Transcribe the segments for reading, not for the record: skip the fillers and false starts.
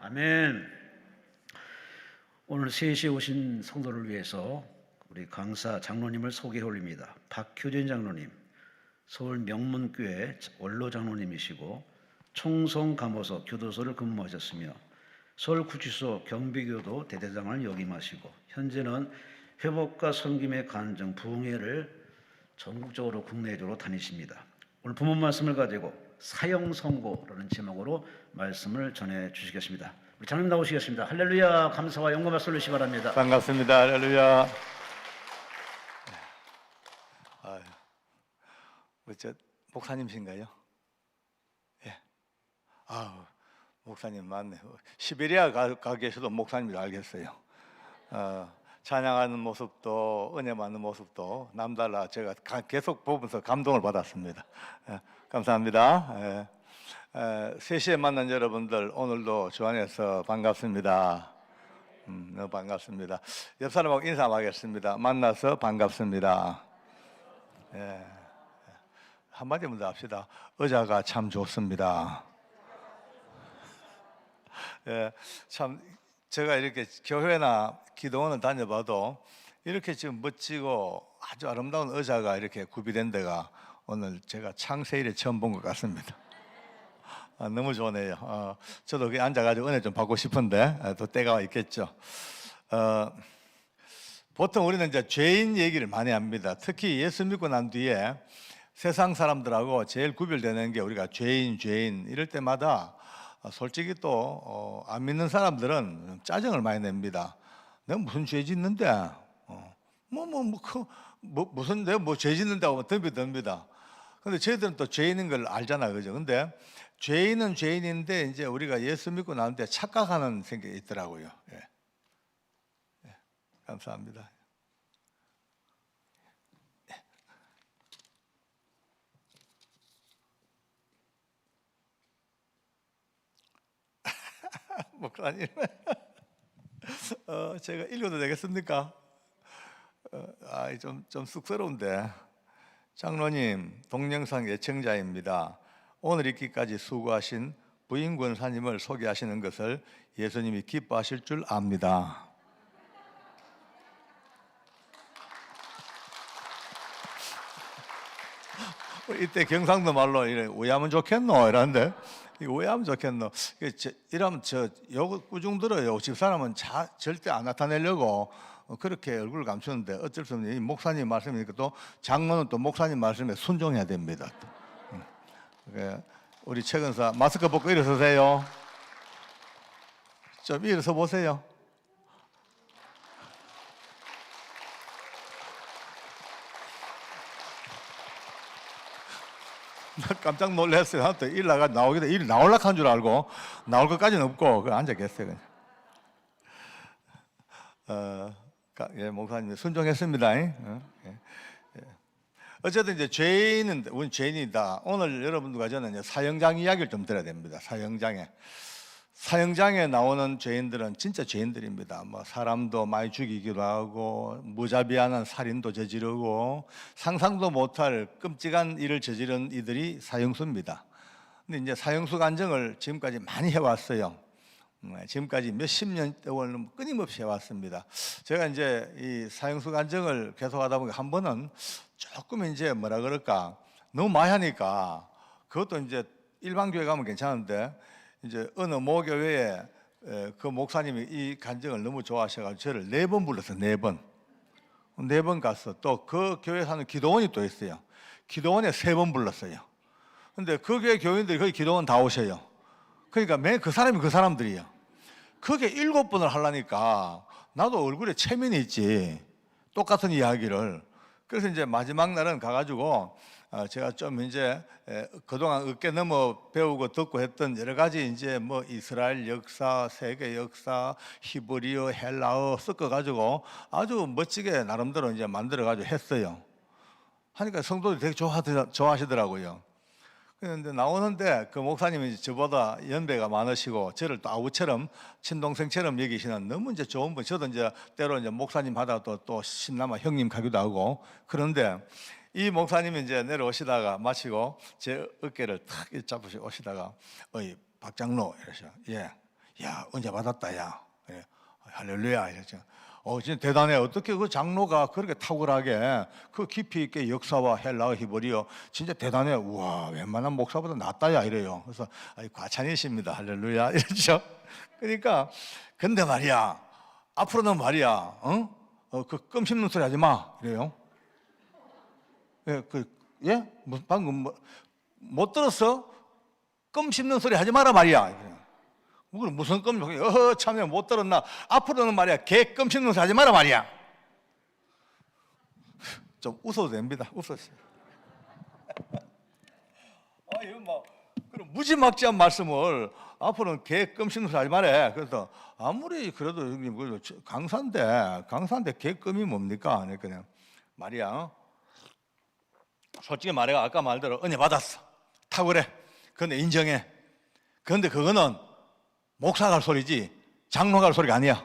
아멘. 오늘 3시에 오신 성도를 위해서 우리 강사 장로님을 소개해 올립니다. 박효진 장로님, 서울 명문교회 원로 장로님이시고 총성감호소 교도소를 근무하셨으며 서울구치소 경비교도 대대장을 역임하시고 현재는 회복과 섬김의 간증 부흥회를 전국적으로 국내적으로 다니십니다. 오늘 본문 말씀을 가지고 사형선고라는 제목으로 말씀을 전해 주시겠습니다. 우리 장로님 나오시겠습니다. 할렐루야. 감사와 영광 말씀 올리시기 바랍니다. 반갑습니다. 할렐루야. 저 목사님이신가요? 예. 목사님 맞네. 시베리아 가 계셔도 목사님인 줄 알겠어요. 찬양하는 모습도 은혜 받는 모습도 남달라 제가 계속 보면서 감동을 받았습니다. 감사합니다. 3시에 만난 여러분들 오늘도 주 안에서 반갑습니다. 너무 반갑습니다. 옆 사람하고 인사하겠습니다. 만나서 반갑습니다. 한마디만 더 합시다. 의자가 참 좋습니다. 참 제가 이렇게 교회나 기도원을 다녀봐도 이렇게 지금 멋지고 아주 아름다운 의자가 이렇게 구비된 데가 오늘 제가 창세 이래 처음 본 것 같습니다. 너무 좋네요. 저도 여기 앉아가지고 은혜 좀 받고 싶은데 또 때가 있겠죠. 보통 우리는 이제 죄인 얘기를 많이 합니다. 특히 예수 믿고 난 뒤에 세상 사람들하고 제일 구별되는 게 우리가 죄인 이럴 때마다 솔직히 또 안 믿는 사람들은 짜증을 많이 냅니다. 내가 무슨 죄 짓는데 무슨 내가 뭐 죄 짓는다고 덤비다. 근데 저희들은 또 죄인인 걸 알잖아요, 그죠? 근데 죄인은 죄인인데 이제 우리가 예수 믿고 나는데 착각하는 생각이 있더라고요. 감사합니다. 목사님, 제가 읽어도 되겠습니까? 좀 쑥스러운데. 장로님, 동영상 예청자입니다. 오늘 읽기까지 수고하신 부인 권사님을 소개하시는 것을 예수님이 기뻐하실 줄 압니다. 이때 경상도 말로 이래 오해하면 좋겠노 이러는데 오해하면 좋겠노. 이러면 요거 꾸중 들어요. 집사람은 절대 안 나타내려고 그렇게 얼굴을 감추는데 어쩔 수 없는 이 목사님 말씀이니까 또 장로는 또 목사님 말씀에 순종해야 됩니다. 우리 최근사 마스크 벗고 일어서세요. 좀 일어서 보세요. 깜짝 놀랐어요. 일 나오기도 일 나올라 한 줄 알고 나올 것까지는 없고 앉아 계세요. 목사님 순종했습니다. 어쨌든 이제 죄인은 우리 죄인이다. 오늘 여러분들과 저는 이제 사형장 이야기를 좀 들어야 됩니다. 사형장에 나오는 죄인들은 진짜 죄인들입니다. 뭐 사람도 많이 죽이기도 하고 무자비한 살인도 저지르고 상상도 못할 끔찍한 일을 저지른 이들이 사형수입니다. 근데 이제 사형수 간증을 지금까지 많이 해왔어요. 지금까지 몇십 년 동안 끊임없이 해왔습니다. 제가 이제 이 사형수 간증을 계속하다 보니까 한 번은 조금 이제 뭐라 그럴까 너무 많이 하니까 그것도 이제 일반 교회 가면 괜찮은데 이제 어느 모교회에 그 목사님이 이 간증을 너무 좋아하셔가지고 저를 4번 불렀어요. 4번 가서 또 그 교회 사는 기도원이 또 있어요. 기도원에 3번 불렀어요. 근데 그 교회 교인들이 거기 기도원 다 오셔요. 그러니까 매 그 사람이 그 사람들이에요. 그게 7번을 하려니까 나도 얼굴에 체면이 있지. 똑같은 이야기를. 그래서 이제 마지막 날은 가가지고 제가 좀 이제 그동안 어깨 넘어 배우고 듣고 했던 여러 가지 이제 뭐 이스라엘 역사, 세계 역사, 히브리어, 헬라어 섞어가지고 아주 멋지게 나름대로 이제 만들어가지고 했어요. 하니까 성도들이 되게 좋아하시더라고요. 그런데 나오는데 그 목사님이 저보다 연배가 많으시고 저를 또 아우처럼 친동생처럼 여기시는 너무 이제 좋은 분. 저도 이제 때로 이제 목사님 하다가 또 신남아 형님 가기도 하고 그런데 이 목사님이 이제 내려오시다가 마치고 제 어깨를 탁 잡으시고 오시다가 어이 박장로 이러셔. 예, 야, 은혜 받았다, 야. 예, 할렐루야. 이랬죠. 진짜 대단해. 어떻게 그 장로가 그렇게 탁월하게 그 깊이 있게 역사와 헬라어 히브리어 진짜 대단해. 우와, 웬만한 목사보다 낫다야 이래요. 그래서 과찬이십니다. 할렐루야. 이랬죠. 그러니까 근데 말이야, 앞으로는 말이야, 그 껌 씹는 소리 하지 마. 이래요. 예, 예? 방금 못 들었어? 껌 씹는 소리 하지 마라 말이야. 무슨 껌? 참, 못 들었나? 앞으로는 말이야, 개 껌 씹는 소리 하지 마라 말이야. 좀 웃어도 됩니다. 웃었어요. 이거 뭐 그런 무지막지한 말씀을 앞으로는 개 껌 씹는 소리 하지 말래. 그래서 아무리 그래도 형님 강사인데 개 껌이 뭡니까? 그냥 말이야. 솔직히 말해, 아까 말대로 은혜 받았어. 탁월해. 그런데 인정해. 그런데 그거는 목사가 할 소리지 장로가 할 소리가 아니야.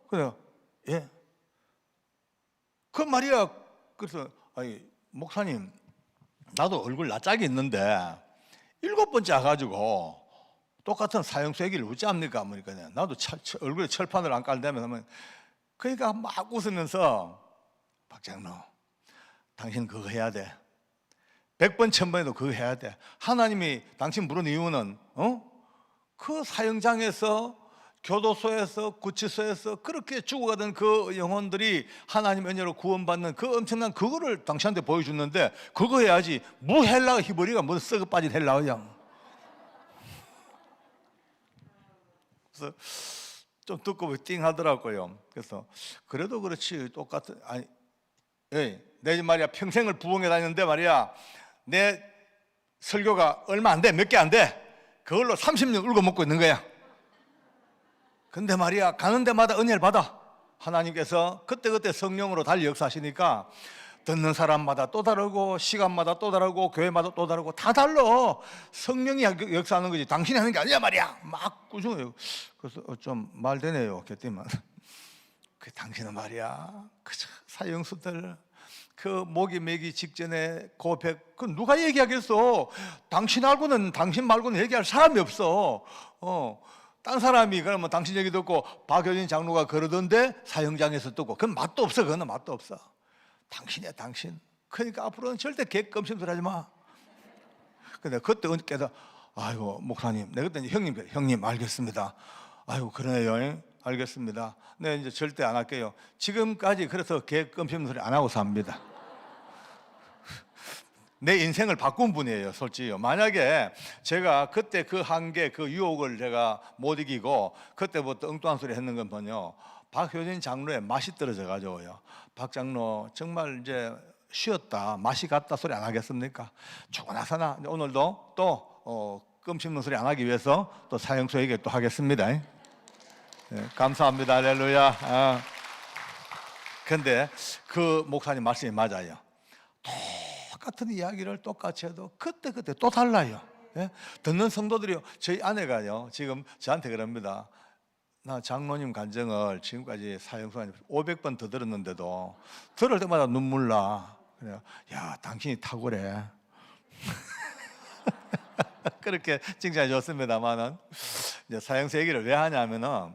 그래요. 예. 그 말이야. 그래서 목사님, 나도 얼굴 낯짝이 있는데 7번째 와가지고 똑같은 사형수 얘기를 어찌합니까? 그러니까 나도 얼굴에 철판을 안 깔다면 하면, 그러니까 막 웃으면서 박장로, 당신 그거 해야 돼. 100번 1000번에도 그거 해야 돼. 하나님이 당신 부른 이유는 그 사형장에서, 교도소에서, 구치소에서 그렇게 죽어가던 그 영혼들이 하나님의 은혜로 구원받는 그 엄청난 그거를 당신한테 보여줬는데, 그거 해야지. 헬라어 히브리가 뭐 썩어 빠진 헬라어야. 그래서 좀 듣고 띵 하더라고요. 그래서 그래도 그렇지, 똑같은, 내 말이야, 평생을 부흥해 다녔는데 말이야, 내 설교가 얼마 안 돼, 몇 개 안 돼. 그걸로 30년 울고 먹고 있는 거야. 근데 말이야, 가는 데마다 은혜를 받아. 하나님께서 그때그때 성령으로 달리 역사하시니까 듣는 사람마다 또 다르고, 시간마다 또 다르고, 교회마다 또 다르고, 다 달라. 성령이 역사하는 거지 당신이 하는 게 아니야 말이야. 막 꾸중해요. 그래서 좀 말되네요, 그때만. 그 당신은 말이야, 그 사형수들 그 목이 매기 직전에 고백, 그 누가 얘기하겠어? 당신 말고는 얘기할 사람이 없어. 딴 사람이 그러면 당신 얘기 듣고 박효진 장로가 그러던데 사형장에서 듣고, 그건 맛도 없어. 그거는 맛도 없어. 당신이야, 당신. 그러니까 앞으로는 절대 개껌심술 하지 마. 근데 그때 깨달아, 아이고 목사님, 내가 그때 형님 알겠습니다. 아이고 그러네요. 알겠습니다. 네, 이제 절대 안 할게요. 지금까지 그래서 개껌심는 소리 안 하고 삽니다. 내 인생을 바꾼 분이에요, 솔직히. 만약에 제가 그때 그 한계, 그 유혹을 제가 못 이기고 그때부터 엉뚱한 소리 했는 건 뭐냐, 박효진 장로의 맛이 떨어져 가지고요. 박 장로 정말 이제 쉬었다, 맛이 갔다 소리 안 하겠습니까? 죽어나서나 오늘도 또 껌 씹는 소리 안 하기 위해서 또 사형수 얘기 또 하겠습니다. 네, 감사합니다. 할렐루야. 근데 그 목사님 말씀이 맞아요. 똑같은 이야기를 똑같이 해도 그때 또 달라요. 예? 듣는 성도들이요, 저희 아내가요 지금 저한테 그럽니다. 나 장로님 간증을 지금까지 사형수 500번 더 들었는데도 들을 때마다 눈물 나. 그래요. 야, 당신이 탁월해. 그렇게 칭찬해 줬습니다만은, 이제 사형수 얘기를 왜 하냐면은,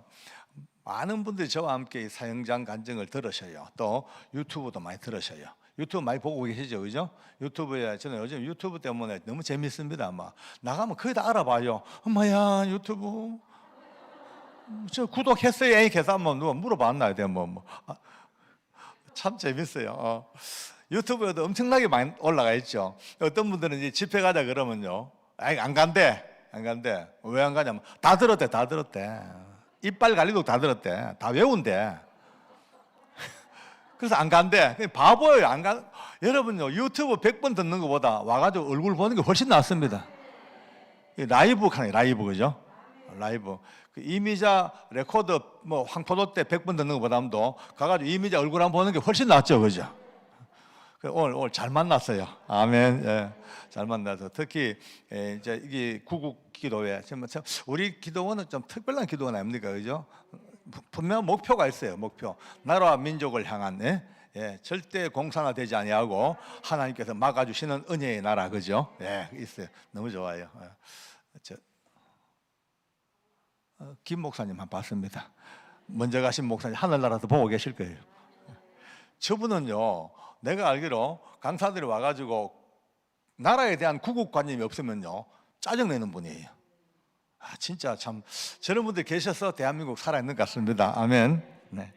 많은 분들이 저와 함께 사형장 간증을 들으셔요. 또 유튜브도 많이 들으셔요. 유튜브 많이 보고 계시죠, 그죠? 유튜브에, 저는 요즘 유튜브 때문에 너무 재밌습니다. 아마 나가면 거의 다 알아봐요. 엄마야, 유튜브 저 구독했어요? 계속 한번 누가 물어봤나요? 참 재밌어요. 유튜브에도 엄청나게 많이 올라가 있죠. 어떤 분들은 이제 집회 가자 그러면요, 안 간대. 왜 안 가냐면 다 들었대. 이빨 갈리도 다 들었대. 다 외운대. 그래서 안 간대. 바보예요. 안 가. 여러분요, 유튜브 100번 듣는 것보다 와가지고 얼굴 보는 게 훨씬 낫습니다. 라이브 하네, 라이브, 그죠? 라이브. 그 이미자 레코드 황포도 때 100번 듣는 것보다도 가가지고 이미자 얼굴 한번 보는 게 훨씬 낫죠, 그죠? 오늘 잘 만났어요. 아멘. 예, 잘 만나서 특히 이제 이게 구국 기도회, 우리 기도원은 좀 특별한 기도원 아닙니까, 그죠? 분명한 목표가 있어요. 목표. 나라와 민족을 향한, 절대 공산화되지 아니하고 하나님께서 막아주시는 은혜의 나라, 그죠? 있어요. 너무 좋아요. 김 목사님만 봤습니다. 먼저 가신 목사님 하늘나라도 보고 계실 거예요. 저분은요, 내가 알기로 강사들이 와가지고 나라에 대한 구국관념이 없으면요 짜증내는 분이에요. 진짜 참 저런 분들 계셔서 대한민국 살아있는 것 같습니다. 아멘. 네.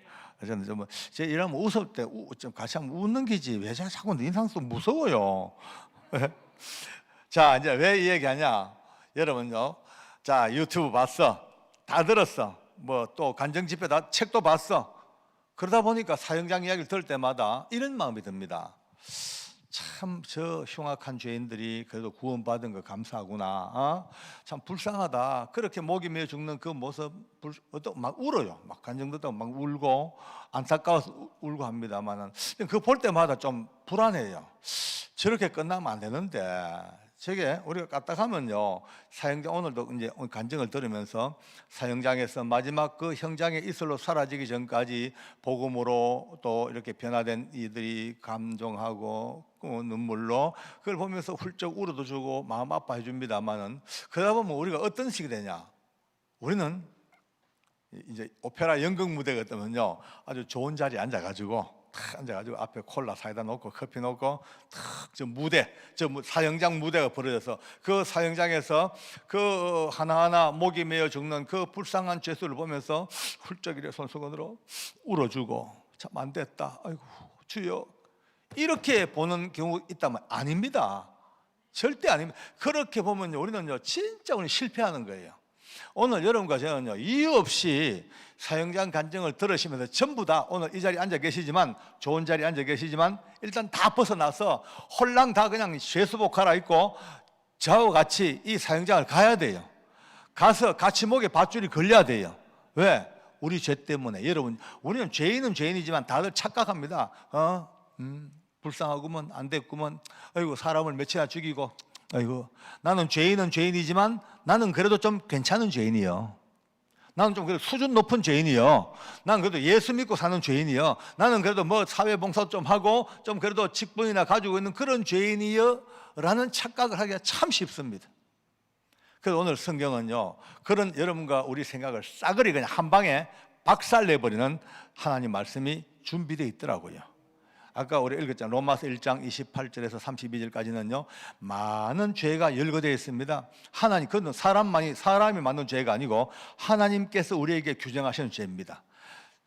저는 좀 제 이러면 웃을 때 좀 같이 한번 웃는 기지 왜 자꾸 인상 속 무서워요. 자, 이제 왜 이 얘기하냐? 여러분요, 자 유튜브 봤어, 다 들었어, 뭐 또 간정 집회 다 책도 봤어. 그러다 보니까 사형장 이야기를 들을 때마다 이런 마음이 듭니다. 참 저 흉악한 죄인들이 그래도 구원받은 거 감사하구나. 참 불쌍하다. 그렇게 목이 메어 죽는 그 모습 막 울어요. 막 간정도 막 울고 안타까워서 울고 합니다만은 그 볼 때마다 좀 불안해요. 저렇게 끝나면 안 되는데 저게 우리가 까딱하면요, 사형장 오늘도 이제 간증을 들으면서 사형장에서 마지막 그 형장의 이슬로 사라지기 전까지 복음으로 또 이렇게 변화된 이들이 감동하고 눈물로 그걸 보면서 훌쩍 울어도 주고 마음 아파해 줍니다만은 그러다 보면 우리가 어떤 식이 되냐? 우리는 이제 오페라 연극 무대가 뜨면요 아주 좋은 자리에 앉아가지고 앞에 콜라 사이다 놓고 커피 놓고 저 무대, 저 사형장 무대가 벌어져서 그 사형장에서 그 하나하나 목이 메어 죽는 그 불쌍한 죄수를 보면서 훌쩍 이래 손수건으로 울어주고 참 안 됐다, 아이고 주여, 이렇게 보는 경우 있다면 아닙니다. 절대 아닙니다. 그렇게 보면요 우리는요 진짜 우리 실패하는 거예요. 오늘 여러분과 저는요 이유 없이 사형장 간증을 들으시면서 전부 다 오늘 이 자리에 앉아 계시지만, 좋은 자리에 앉아 계시지만 일단 다 벗어나서 홀랑 다 그냥 죄수복 갈아입고 저하고 같이 이 사형장을 가야 돼요. 가서 같이 목에 밧줄이 걸려야 돼요. 왜? 우리 죄 때문에. 여러분, 우리는 죄인은 죄인이지만 다들 착각합니다. 불쌍하구먼, 안 됐구먼, 아이고 사람을 며칠이나 죽이고, 아이고 나는 죄인은 죄인이지만 나는 그래도 좀 괜찮은 죄인이요. 나는 좀 그래도 수준 높은 죄인이요. 나는 그래도 예수 믿고 사는 죄인이요. 나는 그래도 뭐 사회봉사 좀 하고 좀 그래도 직분이나 가지고 있는 그런 죄인이요 라는 착각을 하기가 참 쉽습니다. 그래서 오늘 성경은요 그런 여러분과 우리 생각을 싸그리 그냥 한 방에 박살내버리는 하나님 말씀이 준비되어 있더라고요. 아까 우리 읽었잖아요. 로마서 1장 28절에서 32절까지는요 많은 죄가 열거되어 있습니다. 하나님, 그건 사람이 만든 죄가 아니고 하나님께서 우리에게 규정하시는 죄입니다.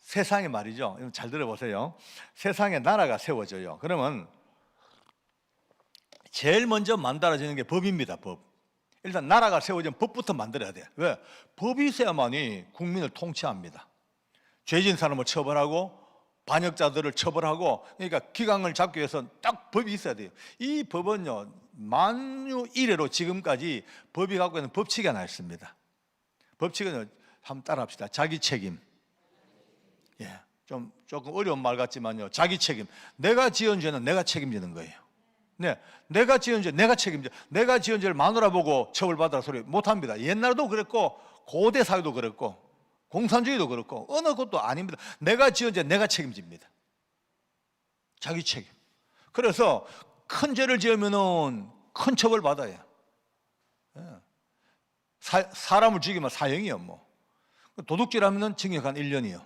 세상에 말이죠, 잘 들어보세요. 세상에 나라가 세워져요. 그러면 제일 먼저 만들어지는 게 법입니다. 법. 일단 나라가 세워지면 법부터 만들어야 돼요. 왜? 법이 있어야만이 국민을 통치합니다. 죄진 사람을 처벌하고 반역자들을 처벌하고, 그러니까 기강을 잡기 위해서 딱 법이 있어야 돼요. 이 법은요 만유 이래로 지금까지 법이 갖고 있는 법칙이 하나 있습니다. 법칙은 한번 따라합시다. 자기 책임. 예, 조금 어려운 말 같지만요, 자기 책임. 내가 지은 죄는 내가 책임지는 거예요. 네, 내가 지은 죄 내가 책임져. 내가 지은 죄를 마누라 보고 처벌받으라 소리 못합니다. 옛날도 그랬고 고대 사회도 그랬고 공산주의도 그렇고 어느 것도 아닙니다. 내가 지은 죄 내가 책임집니다. 자기 책임. 그래서 큰 죄를 지으면은 큰 처벌 받아요. 사람을 죽이면 사형이요. 뭐 도둑질하면은 징역 한 1년이요.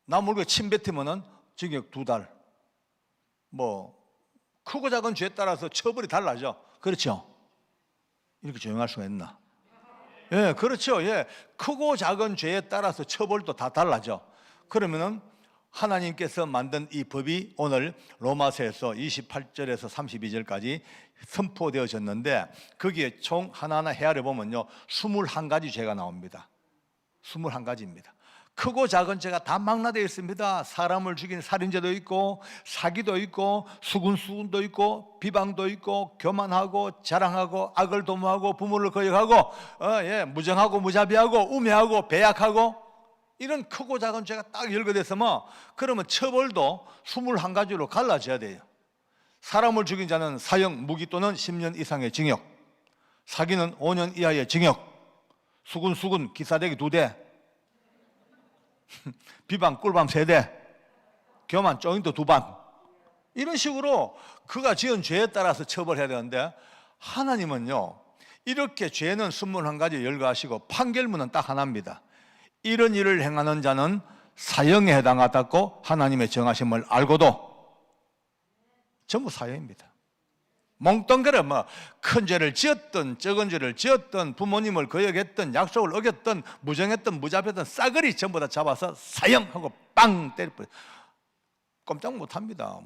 남 몰래 침 뱉으면은 징역 2달. 뭐 크고 작은 죄에 따라서 처벌이 달라져. 그렇죠? 이렇게 조용할 수가 있나? 예, 그렇죠. 예, 크고 작은 죄에 따라서 처벌도 다 달라져. 그러면은 하나님께서 만든 이 법이 오늘 로마서에서 28절에서 32절까지 선포되어졌는데, 거기에 총 하나하나 헤아려 보면요 21가지 죄가 나옵니다. 21가지입니다. 크고 작은 죄가 다 망라되어 있습니다. 사람을 죽인 살인죄도 있고, 사기도 있고, 수군도 있고, 비방도 있고, 교만하고, 자랑하고, 악을 도모하고, 부모를 거역하고, 무정하고, 무자비하고, 우매하고, 배약하고, 이런 크고 작은 죄가 딱 열거됐으면, 그러면 처벌도 21가지로 갈라져야 돼요. 사람을 죽인 자는 사형, 무기 또는 10년 이상의 징역, 사기는 5년 이하의 징역, 수군 기사대기 2대, 비방 꿀밤 3대, 교만 쪼인도 2방, 이런 식으로 그가 지은 죄에 따라서 처벌해야 되는데, 하나님은요 이렇게 죄는 21가지 열거하시고 판결문은 딱 하나입니다. 이런 일을 행하는 자는 사형에 해당하다고 하나님의 정하심을 알고도, 전부 사형입니다. 몽뚱그려 큰 죄를 지었던 적은 죄를 지었던 부모님을 거역했던 약속을 어겼던 무정했던 무자비했던 싸그리 전부 다 잡아서 사형하고 빵 때려버려. 꼼짝 못합니다.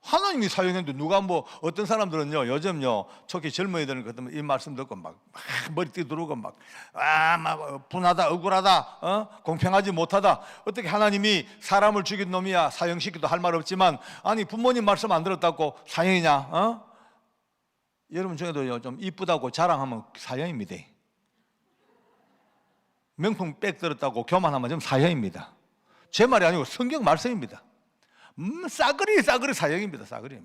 하나님이 사형했는데 누가 어떤 사람들은요, 요즘요 특히 젊은이들은 그러면 이 말씀 듣고 막 머리 띠두르고 막 분하다, 억울하다, 공평하지 못하다. 어떻게 하나님이 사람을 죽인 놈이야 사형시키도 할 말 없지만, 아니 부모님 말씀 안 들었다고 사형이냐? 여러분 중에도 좀 이쁘다고 자랑하면 사형입니다. 명품 백 들었다고 교만하면 좀 사형입니다. 제 말이 아니고 성경 말씀입니다. 싸그리 사형입니다. 싸그리.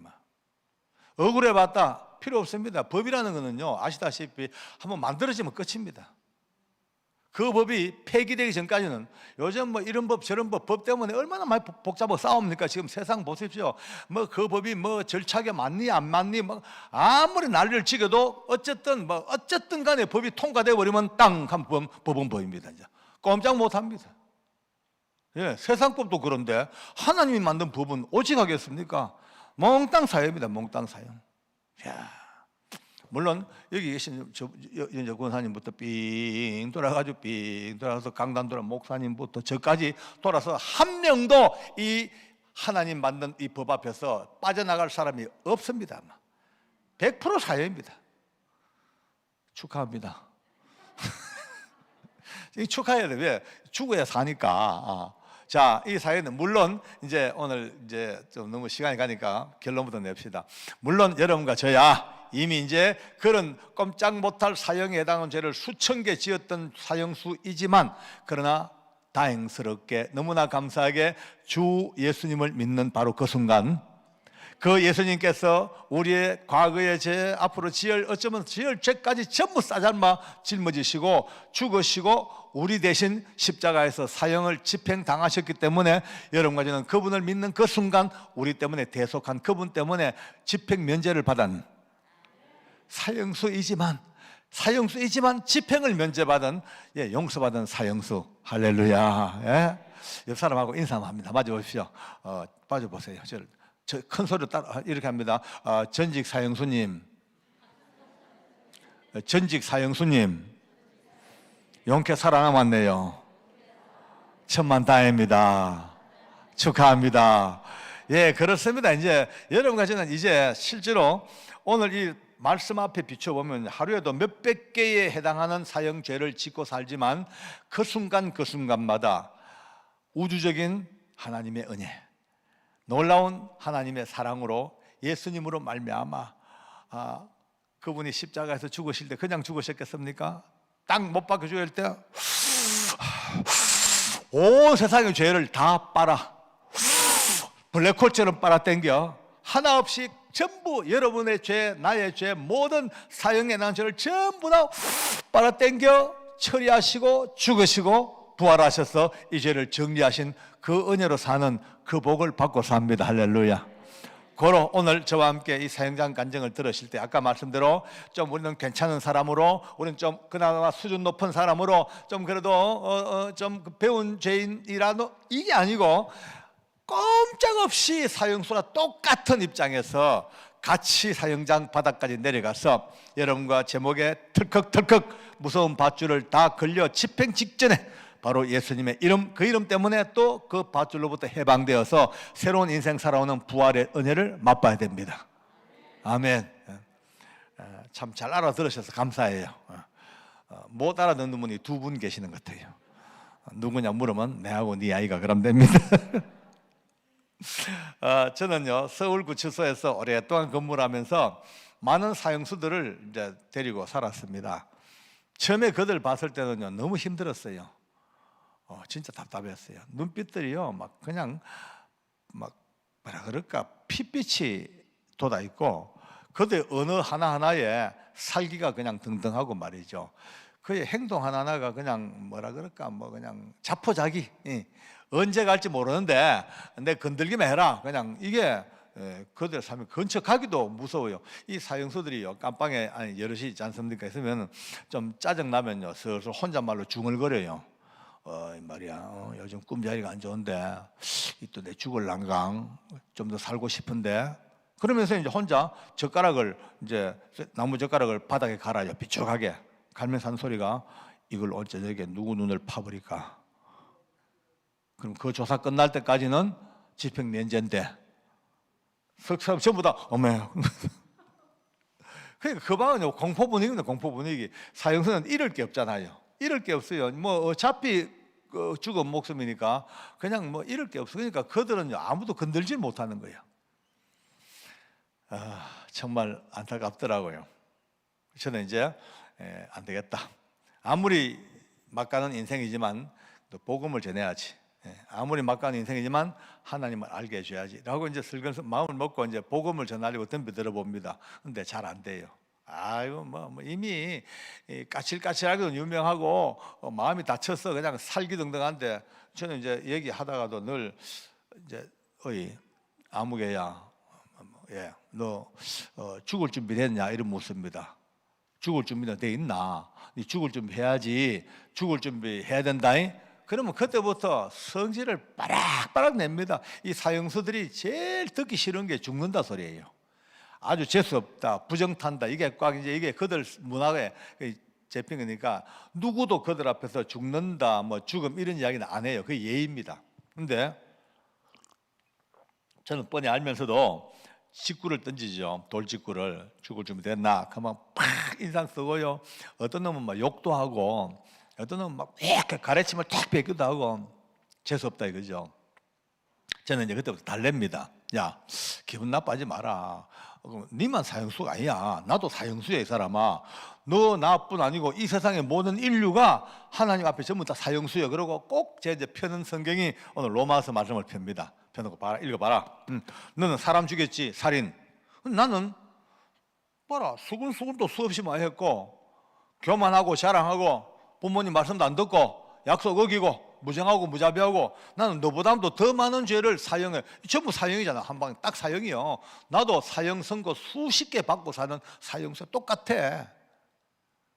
억울해봤다 필요 없습니다. 법이라는 거는요, 아시다시피 한번 만들어지면 끝입니다. 그 법이 폐기되기 전까지는, 요즘 이런 법 저런 법 때문에 얼마나 많이 복잡하고 싸웁니까? 지금 세상 보십시오. 그 법이 절차가 맞니 안 맞니 아무리 난리를 치겨도 어쨌든 간에 법이 통과돼 버리면 땅 한 법은 법입니다. 이제 꼼짝 못합니다. 예, 세상 법도 그런데 하나님이 만든 법은 오직 하겠습니까? 몽땅 사형입니다. 몽땅 사형. 야. 물론 여기 계신 이제 권사님부터 삥 돌아가서 강단도라 목사님부터 저까지 돌아서 한 명도 이 하나님 만든 이 법 앞에서 빠져나갈 사람이 없습니다. 100% 사형입니다. 축하합니다. 축하해야 돼. 왜? 죽어야 사니까. 자, 이 사회는 물론 이제 오늘 이제 좀 너무 시간이 가니까 결론부터 냅시다. 물론 여러분과 저야 이미 이제 그런 꼼짝 못할 사형에 해당하는 죄를 수천 개 지었던 사형수이지만, 그러나 다행스럽게 너무나 감사하게 주 예수님을 믿는 바로 그 순간, 그 예수님께서 우리의 과거의 죄, 앞으로 어쩌면 지을 죄까지 전부 싸잘마 짊어지시고 죽으시고 우리 대신 십자가에서 사형을 집행당하셨기 때문에, 여러분과 저는 그분을 믿는 그 순간 우리 때문에 대속한 그분 때문에 집행 면제를 받은 사형수이지만 집행을 면제받은, 용서받은 사형수. 할렐루야. 예? 옆 사람하고 인사합니다. 맞아보십시오. 맞아보세요. 저 큰 소리로 따라 이렇게 합니다. 전직 사형수님, 용케 살아남았네요. 천만다행입니다. 축하합니다. 예, 그렇습니다. 이제 여러분과 저는 이제 실제로 오늘 이 말씀 앞에 비춰보면 하루에도 몇백 개에 해당하는 사형죄를 짓고 살지만, 그 순간마다 우주적인 하나님의 은혜, 놀라운 하나님의 사랑으로 예수님으로 말미암아 그분이 십자가에서 죽으실 때 그냥 죽으셨겠습니까? 딱 못 박혀 죽을 때 온 세상의 죄를 다 블랙홀처럼 빨아당겨 하나 없이 전부 여러분의 죄, 나의 죄, 모든 사형에 대한 죄를 전부 다 빨아당겨 처리하시고 죽으시고 부활하셔서 이 죄를 정리하신 그 은혜로 사는 그 복을 받고 삽니다. 할렐루야. 고로 오늘 저와 함께 이 사형장 간증을 들으실 때, 아까 말씀대로 좀 우리는 괜찮은 사람으로, 우리는 좀 그나마 수준 높은 사람으로, 좀 그래도 좀 배운 죄인이라도, 이게 아니고 꼼짝없이 사형수와 똑같은 입장에서 같이 사형장 바닥까지 내려가서 여러분과 제목에 털컥털컥 무서운 밧줄을 다 걸려 집행 직전에 바로 예수님의 이름, 그 이름 때문에 또 그 밧줄로부터 해방되어서 새로운 인생 살아오는 부활의 은혜를 맛봐야 됩니다. 아멘. 참 잘 알아들으셔서 감사해요. 못 알아듣는 분이 두 분 계시는 것 같아요. 누구냐 물으면 내하고 네 아이가 그럼 됩니다. 저는요 서울구치소에서 오랫동안 근무를 하면서 많은 사형수들을 이제 데리고 살았습니다. 처음에 그들 봤을 때는요 너무 힘들었어요. 진짜 답답했어요. 눈빛들이요 막 그냥 막 뭐라 그럴까 핏빛이 돋아 있고, 그들 언어 하나하나에 살기가 그냥 등등하고 말이죠. 그의 행동 하나하나가 그냥 뭐라 그럴까 뭐 그냥 자포자기, 언제 갈지 모르는데 내 건들기만 해라, 그냥 이게 그들 삶에 근처 가기도 무서워요. 이 사형수들이요, 깜빵에 여럿이 있지 않습니까? 있으면 좀 짜증 나면요, 슬슬 혼잣말로 중얼거려요. 이 말이야, 요즘 꿈자리가 안 좋은데 또 내 죽을랑강 좀 더 살고 싶은데, 그러면서 이제 혼자 젓가락을 이제 나무 젓가락을 바닥에 갈아요. 비축하게 갈면서 하는 소리가, 이걸 오늘 저녁에 누구 눈을 파버릴까? 그럼 그 조사 끝날 때까지는 집행면제인데 석사 전부 다 어메. 그러니까 그 방은 공포 분위기입니다. 공포 분위기. 사형수는 잃을 게 없잖아요. 잃을 게 없어요. 뭐 어차피 죽은 목숨이니까 그냥 뭐 잃을 게 없으니까 그들은 아무도 건들지 못하는 거예요. 정말 안타깝더라고요. 저는 이제 안 되겠다. 아무리 막가는 인생이지만 또 복음을 전해야지. 아무리 막가는 인생이지만 하나님을 알게 해줘야지 라고 이제 슬근슬 마음을 먹고 이제 복음을 전하려고 덤벼들어 봅니다. 근데 잘 안 돼요. 아이고 뭐 이미 까칠까칠하기도 유명하고 마음이 다쳐서 그냥 살기등등한데, 저는 이제 얘기하다가도 늘 이제 어이 아무개야, 너 죽을 준비됐냐 이런 묻습니다. 죽을 준비는 돼 있나? 네 죽을 준비 해야지. 죽을 준비 해야 된다. 그러면 그때부터 성질을 빠락빠락 냅니다. 이 사형수들이 제일 듣기 싫은 게 죽는다 소리예요. 아주 재수 없다, 부정탄다, 이게 꽉 이제 이게 그들 문화에 잡힌 거니까 누구도 그들 앞에서 죽는다, 뭐 죽음 이런 이야기는 안 해요. 그게 예의입니다. 근데 저는 뻔히 알면서도 직구를 던지죠. 돌직구를. 죽을 준비 됐나? 그만 팍 인상 쓰고요. 어떤 놈은 막 욕도 하고, 어떤 놈은 막 이렇게 가래침을 탁 뱉기도 하고, 재수 없다 이거죠. 저는 이제 그때부터 달랩니다. 야, 기분 나빠하지 마라. 니만 사형수가 아니야. 나도 사형수야, 이 사람아. 너 나뿐 아니고 이 세상의 모든 인류가 하나님 앞에 전부 다 사형수야. 그러고 꼭 제 이제 펴는 성경이 오늘 로마서 말씀을 펴니다. 펴놓고 봐라, 읽어봐라. 너는 사람 죽였지, 살인. 나는 봐라, 수군수군도 수없이 많이 했고, 교만하고 자랑하고, 부모님 말씀도 안 듣고, 약속 어기고, 무정하고 무자비하고, 나는 너보다도 더 많은 죄를 사형해. 전부 사형이잖아. 한 방에 딱 사형이요. 나도 사형 선고 수십 개 받고 사는 사형수 똑같아.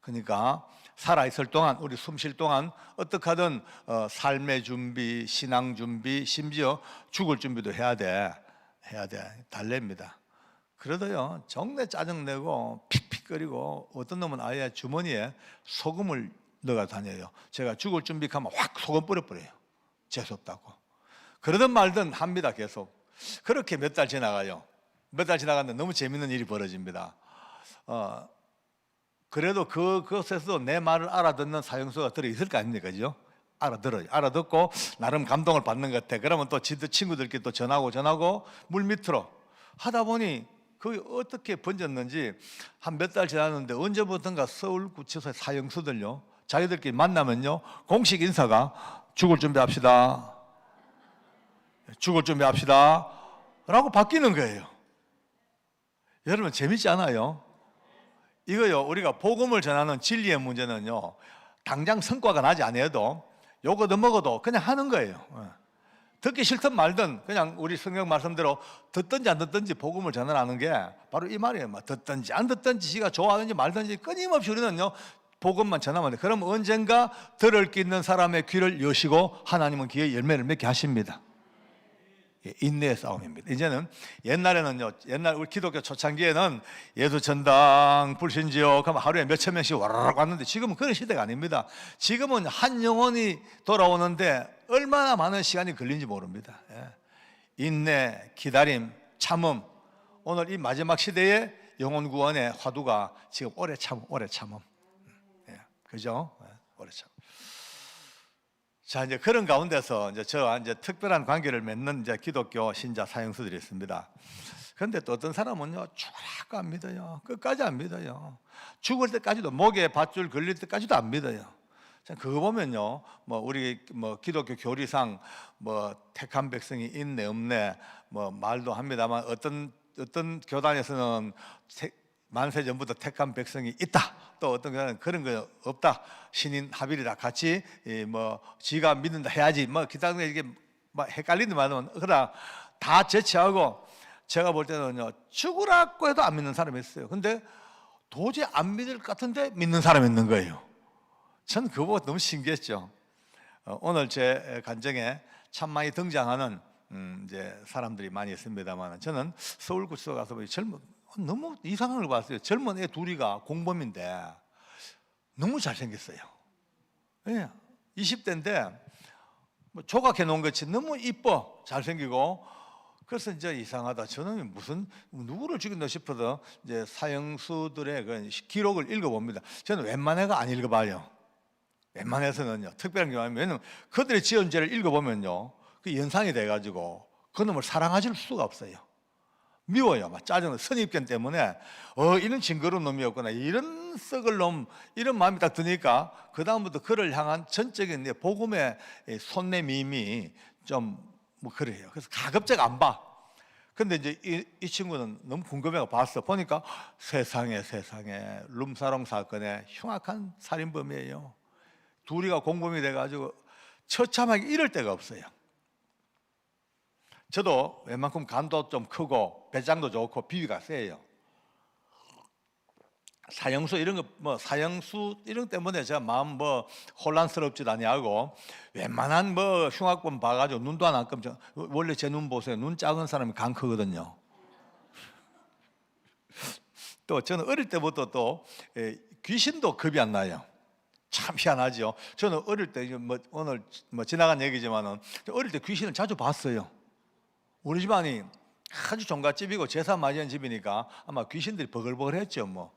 그러니까 살아있을 동안, 우리 숨 쉴 동안 어떻게 하든 삶의 준비, 신앙 준비, 심지어 죽을 준비도 해야 돼. 달랩니다. 그러다요, 정내 짜증내고 픽픽거리고, 어떤 놈은 아예 주머니에 소금을 넣어 다녀요. 제가 죽을 준비하면 확 소금 뿌려버려요. 재수없다고. 그러든 말든 합니다. 계속. 그렇게 몇 달 지나가요. 몇 달 지나갔는데 너무 재밌는 일이 벌어집니다. 그래도 그것에서 내 말을 알아듣는 사형수가 들어있을 거 아닙니까? 그죠? 알아들어요. 알아듣고 나름 감동을 받는 것 같아. 그러면 또 지들 친구들끼리 또 전하고 물밑으로 하다 보니 그게 어떻게 번졌는지 한 몇 달 지났는데, 언제부턴가 서울구치소의 사형수들요, 자기들끼리 만나면요, 공식 인사가 죽을 준비합시다, 죽을 준비합시다 라고 바뀌는 거예요. 여러분 재밌지 않아요? 이거요, 우리가 복음을 전하는 진리의 문제는요, 당장 성과가 나지 않아도 요거도 먹어도 그냥 하는 거예요. 듣기 싫든 말든 그냥 우리 성경 말씀대로 듣든지 안 듣든지 복음을 전하는 게 바로 이 말이에요. 듣든지 안 듣든지, 지가 좋아하든지 말든지 끊임없이 우리는요 복음만 전하면 돼. 그럼 언젠가 들을 게 있는 사람의 귀를 여시고 하나님은 귀에 열매를 맺게 하십니다. 인내의 싸움입니다. 이제는 옛날에는요, 옛날 우리 기독교 초창기에는 예수전당 불신지옥 하면 하루에 몇천 명씩 와라락 왔는데, 지금은 그런 시대가 아닙니다. 지금은 한 영혼이 돌아오는데 얼마나 많은 시간이 걸린지 모릅니다. 인내, 기다림, 참음. 오늘 이 마지막 시대의 영혼 구원의 화두가 지금 오래 참음. 그죠? 오래 참. 자, 이제 그런 가운데서 이제 저와 이제 특별한 관계를 맺는 이제 기독교 신자 사형수들이 있습니다. 그런데 또 어떤 사람은요, 죽으라고 안 믿어요. 끝까지 안 믿어요. 죽을 때까지도, 목에 밧줄 걸릴 때까지도 안 믿어요. 자, 그거 보면요, 우리 기독교 교리상 택한 백성이 있네 없네 말도 합니다만, 어떤 교단에서는 만세 전부터 택한 백성이 있다. 또 어떤 교단은 그런 거 없다. 신인 합일이다. 같이 지가 믿는다 해야지. 기타등 이게 헷갈리는 말은 그러나 다 제치하고, 제가 볼 때는요, 죽으라고 해도 안 믿는 사람이 있어요. 근데 도저히 안 믿을 것 같은데 믿는 사람이 있는 거예요. 전 그거 보고 너무 신기했죠. 오늘 제 간증에 참 많이 등장하는 이제 사람들이 많이 있습니다만, 저는 서울구치소 가서 너무 이상한 걸 봤어요. 젊은 애 둘이가 공범인데 너무 잘생겼어요. 예, 20대인데 뭐 조각해 놓은 것이 너무 이뻐, 잘생기고. 그래서 이제 이상하다. 저는 무슨 누구를 죽였나 싶어서 이제 사형수들의 그 기록을 읽어봅니다. 저는 웬만해가 안 읽어봐요. 웬만해서는요. 특별한 게 아니면, 왜냐면 그들의 지은 죄를 읽어보면요, 그 연상이 돼가지고 그 놈을 사랑하실 수가 없어요. 미워요. 막 짜증나. 선입견 때문에 이런 징그러운 놈이었구나, 이런 썩을 놈, 이런 마음이 딱 드니까 그 다음부터 그를 향한 전적인 복음의 손내밈이 좀 뭐 그래요. 그래서 가급적 안 봐. 근데 이제 이 친구는 너무 궁금해가 봤어. 보니까 세상에 룸사롱 사건의 흉악한 살인범이에요. 둘이가 공범이 돼가지고 처참하게 이럴 데가 없어요. 저도 웬만큼 간도 좀 크고 배짱도 좋고 비위가 세요. 사형수 이런 거, 뭐 사형수 이런 때문에 제가 마음 뭐 혼란스럽지도 아니하고, 웬만한 뭐 흉악범 봐가지고 눈도 안 감죠. 원래 제 눈 보세요. 눈 작은 사람이 간 크거든요. 또 저는 어릴 때부터 또 귀신도 겁이 안 나요. 참 희한하죠. 저는 어릴 때 뭐 오늘 뭐 지나간 얘기지만은 어릴 때 귀신을 자주 봤어요. 우리 집안이 아주 종갓집이고 제사 맞이한 집이니까 아마 귀신들이 버글버글했죠. 뭐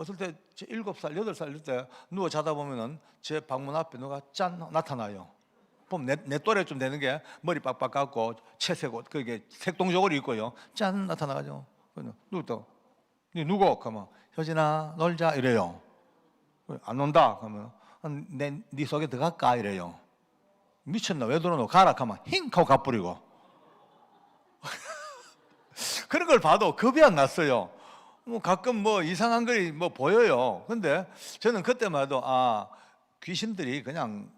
어떨 때 7살, 8살 이럴 때 누워 자다 보면은 제 방문 앞에 누가 짠 나타나요. 보면 내 또래 좀 되는 게 머리 빡빡 깎고 채색 옷, 그게 색동저고리 입고요. 짠 나타나가지고 누구 누구? 가면 효진아 놀자 이래요. 안 논다 그러면 네 속에 들어갈까 이래요. 미쳤나 왜 들어노? 가라 가면 힝 하고 가버리고. 그런 걸 봐도 겁이 안 났어요. 뭐 가끔 뭐 이상한 글이 뭐 보여요. 근데 저는 그때만 해도 귀신들이 그냥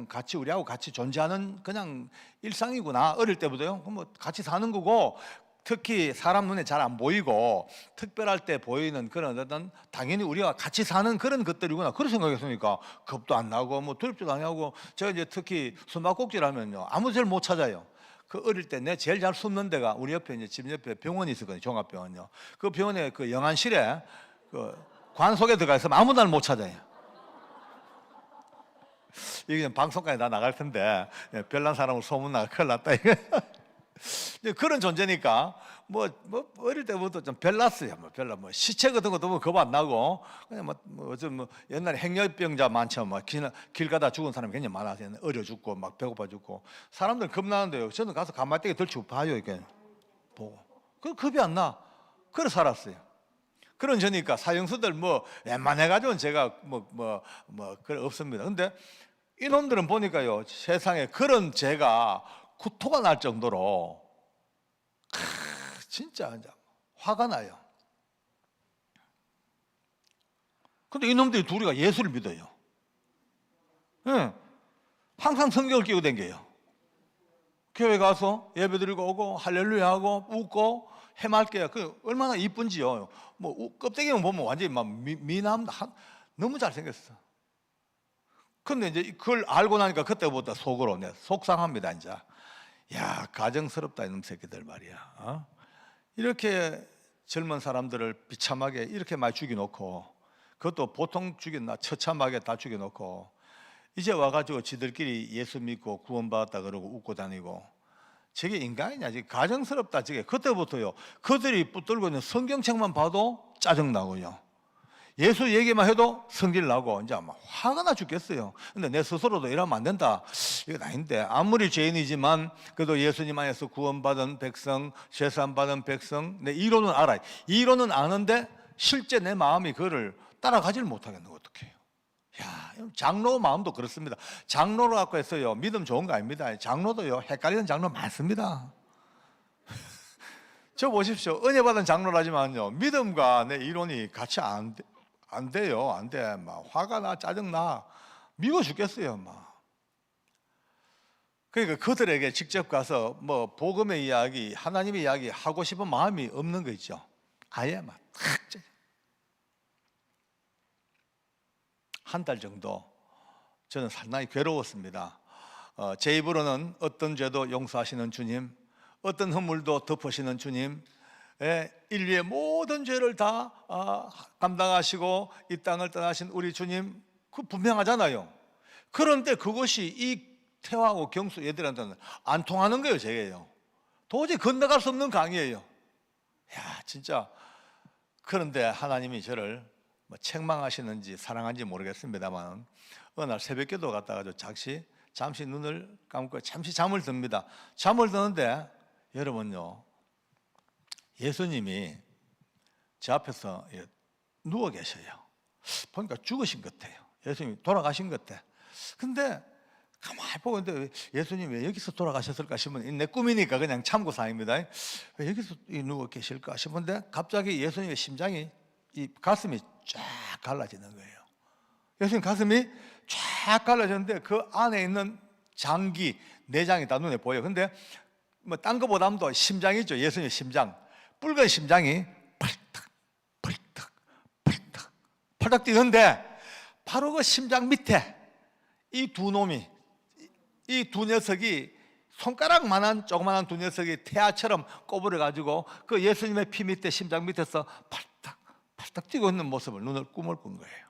같이 우리하고 같이 존재하는 그냥 일상이구나. 어릴 때부터요. 뭐 같이 사는 거고, 특히 사람 눈에 잘 안 보이고 특별할 때 보이는 그런 어떤, 당연히 우리와 같이 사는 그런 것들이구나. 그런 생각했으니까 겁도 안 나고 뭐 두렵지도 않고. 제가 이제 특히 숨바꼭질 하면요, 아무 데를 못 찾아요. 그 어릴 때 내 제일 잘 숨는 데가 우리 옆에 이제 집 옆에 병원이 있었거든요. 종합병원요. 그 병원에 그 영안실에 그 관 속에 들어가 있으면 아무 데를 못 찾아요. 이게 방송까지 다 나갈 텐데 별난 사람으로 소문 나가 큰일 났다 이거. 그런 존재니까 뭐 어릴 때부터 좀 별났어요. 뭐 시체 같은 것도 뭐 겁 안 나고, 그냥 뭐 옛날에 행렬병자 많죠. 막 길 가다 죽은 사람이 굉장히 많아서 어려 죽고 막 배고파 죽고 사람들 겁 나는데요. 저는 가서 가마떼기 들치고 봐요. 이렇게 보고 그 겁이 안 나. 그래 살았어요. 그런 저니까 사형수들 뭐 웬만해가지고는 제가 그래 없습니다. 근데 이놈들은 보니까요, 세상에 그런 죄가 구토가 날 정도로 진짜 화가 나요. 근데 이놈들이 둘이가 예수를 믿어요. 네. 항상 성경을 끼고 다녀요. 교회 가서 예배드리고 오고 할렐루야 하고 웃고 해맑게, 그 얼마나 이쁜지요. 뭐 껍데기만 보면 완전히 막 미남, 너무 잘생겼어. 근데 이제 그걸 알고 나니까 그때부터 속으로 속상합니다. 이제 야, 가정스럽다 이놈 새끼들 말이야. 이렇게 젊은 사람들을 비참하게 이렇게 많이 죽여놓고, 그것도 보통 죽였나 처참하게 다 죽여놓고 이제 와가지고 지들끼리 예수 믿고 구원받았다 그러고 웃고 다니고, 저게 인간이냐, 저게 가정스럽다. 저게 그때부터요, 그들이 붙들고 있는 성경책만 봐도 짜증나고요, 예수 얘기만 해도 성질 나고 이제 아마 화가 나 죽겠어요. 근데 내 스스로도 이러면 안 된다, 이건 아닌데, 아무리 죄인이지만 그래도 예수님 안에서 구원받은 백성, 죄사함 받은 백성, 내 이론은 알아요. 이론은 아는데 실제 내 마음이 그거를 따라가지를 못하겠는 거 어떡해요. 야, 장로 마음도 그렇습니다. 장로로 갖고 했어요. 믿음 좋은 거 아닙니다. 장로도요, 헷갈리는 장로 많습니다. 저 보십시오. 은혜 받은 장로라지만요, 믿음과 내 이론이 같이 안 돼요. 안 돼. 막 화가 나, 짜증 나, 미워 죽겠어요. 막. 그러니까 그들에게 직접 가서 뭐 복음의 이야기, 하나님의 이야기 하고 싶은 마음이 없는 거 있죠. 아예 막 한 달 정도 저는 상당히 괴로웠습니다. 제 입으로는 어떤 죄도 용서하시는 주님, 어떤 허물도 덮으시는 주님, 인류의 모든 죄를 다 감당하시고 이 땅을 떠나신 우리 주님, 그 분명하잖아요. 그런데 그것이 이 태화하고 경수 얘들한테는 안 통하는 거예요. 제게요. 도저히 건너갈 수 없는 강이에요. 야, 진짜. 그런데 하나님이 저를 뭐 책망하시는지 사랑하는지 모르겠습니다만 어느 날 새벽기도 갔다가 잠시 눈을 감고 잠시 잠을 듭니다. 잠을 드는데 여러분요, 예수님이 제 앞에서 누워 계셔요. 보니까 죽으신 것 같아요. 예수님이 돌아가신 것 같아. 근데 가만히 보고 있는데 예수님이 왜 여기서 돌아가셨을까 싶으면 내 꿈이니까 그냥 참고사항입니다. 왜 여기서 누워 계실까 싶은데 갑자기 예수님의 심장이, 이 가슴이 쫙 갈라지는 거예요. 예수님 가슴이 쫙 갈라졌는데 그 안에 있는 장기, 내장이 다 눈에 보여요. 근데 뭐 딴 거보다도 심장이죠. 예수님의 심장, 붉은 심장이 펄떡 펄떡 펄떡 펄떡 뛰는데 바로 그 심장 밑에 이 두 놈이, 이 두 녀석이 손가락만한 조그만한 두 녀석이 태아처럼 꼬부려 가지고 그 예수님의 피 밑에, 심장 밑에서 팔딱 팔딱 뛰고 있는 모습을 꿈을 꾼 거예요.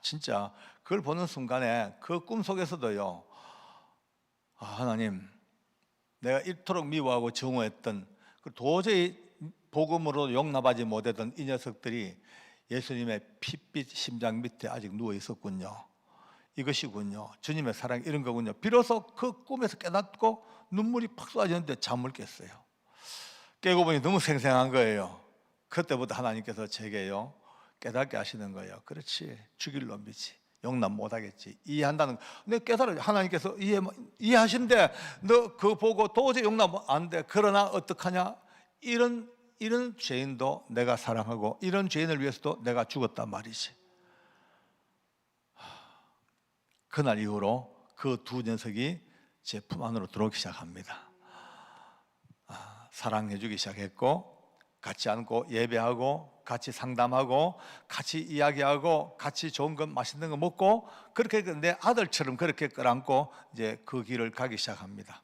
진짜 그걸 보는 순간에 그 꿈 속에서도요, 하나님, 내가 이토록 미워하고 증오했던, 도저히 복음으로 용납하지 못했던 이 녀석들이 예수님의 핏빛 심장 밑에 아직 누워 있었군요. 이것이군요. 주님의 사랑, 이런 거군요. 비로소 그 꿈에서 깨닫고 눈물이 팍 쏟아지는데 잠을 깼어요. 깨고 보니 너무 생생한 거예요. 그때부터 하나님께서 제게요, 깨닫게 하시는 거예요. 그렇지, 죽일 놈이지, 용납 못하겠지, 이해한다는 거. 근데 깨달아요. 하나님께서 이해하신데 너 그거 보고 도저히 용납 안 돼. 그러나 어떡하냐, 이런 죄인도 내가 사랑하고 이런 죄인을 위해서도 내가 죽었단 말이지. 그날 이후로 그 두 녀석이 제 품 안으로 들어오기 시작합니다. 사랑해 주기 시작했고, 같이 앉고 예배하고 같이 상담하고 같이 이야기하고 같이 좋은 것, 맛있는 거 먹고, 그렇게 내 아들처럼 그렇게 끌안고 이제 그 길을 가기 시작합니다.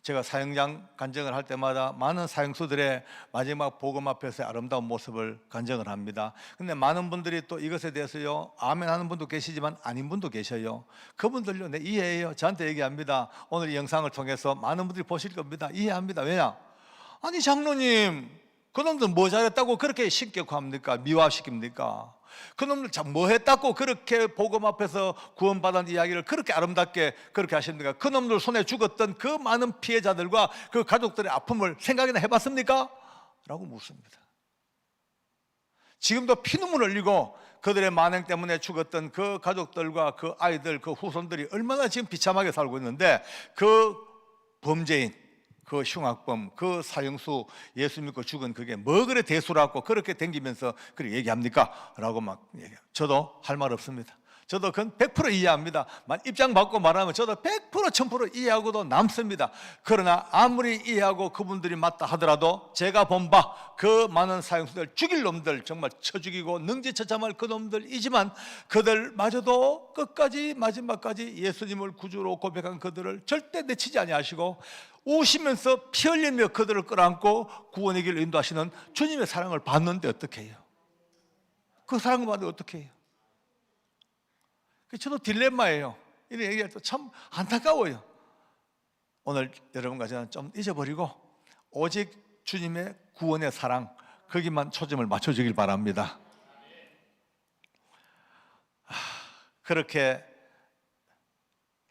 제가 사형장 간증을 할 때마다 많은 사형수들의 마지막 복음 앞에서의 아름다운 모습을 간증을 합니다. 근데 많은 분들이 또 이것에 대해서요, 아멘 하는 분도 계시지만 아닌 분도 계셔요. 그분들요, 네, 이해해요. 저한테 얘기합니다. 오늘 이 영상을 통해서 많은 분들이 보실 겁니다. 이해합니다. 왜냐? 아니 장로님, 그놈들 뭐 잘했다고 그렇게 신격화합니까? 미화시킵니까? 그놈들 참 뭐 했다고 그렇게 복음 앞에서 구원받은 이야기를 그렇게 아름답게 그렇게 하십니까? 그놈들 손에 죽었던 그 많은 피해자들과 그 가족들의 아픔을 생각이나 해봤습니까? 라고 묻습니다. 지금도 피눈물 흘리고 그들의 만행 때문에 죽었던 그 가족들과 그 아이들, 그 후손들이 얼마나 지금 비참하게 살고 있는데, 그 범죄인, 그 흉악범, 그 사형수, 예수 믿고 죽은 그게 뭐 그래 대수라고 그렇게 댕기면서 그렇게 얘기합니까? 라고 막 얘기해요. 저도 할 말 없습니다. 저도 그건 100% 이해합니다. 입장 바꿔 말하면 저도 100% 1000% 이해하고도 남습니다. 그러나 아무리 이해하고 그분들이 맞다 하더라도 제가 본 바 그 많은 사형수들, 죽일 놈들, 정말 쳐 죽이고 능지처참할 그 놈들이지만 그들마저도 끝까지 마지막까지 예수님을 구주로 고백한 그들을 절대 내치지 아니하시고 우시면서 피 흘리며 그들을 끌어안고 구원의 길을 인도하시는 주님의 사랑을 받는데 어떻게 해요? 그 사랑을 받는데 어떻게 해요? 저도 딜레마예요. 이런 얘기할 때 참 안타까워요. 오늘 여러분과 저는 좀 잊어버리고 오직 주님의 구원의 사랑, 거기만 초점을 맞춰주길 바랍니다. 그렇게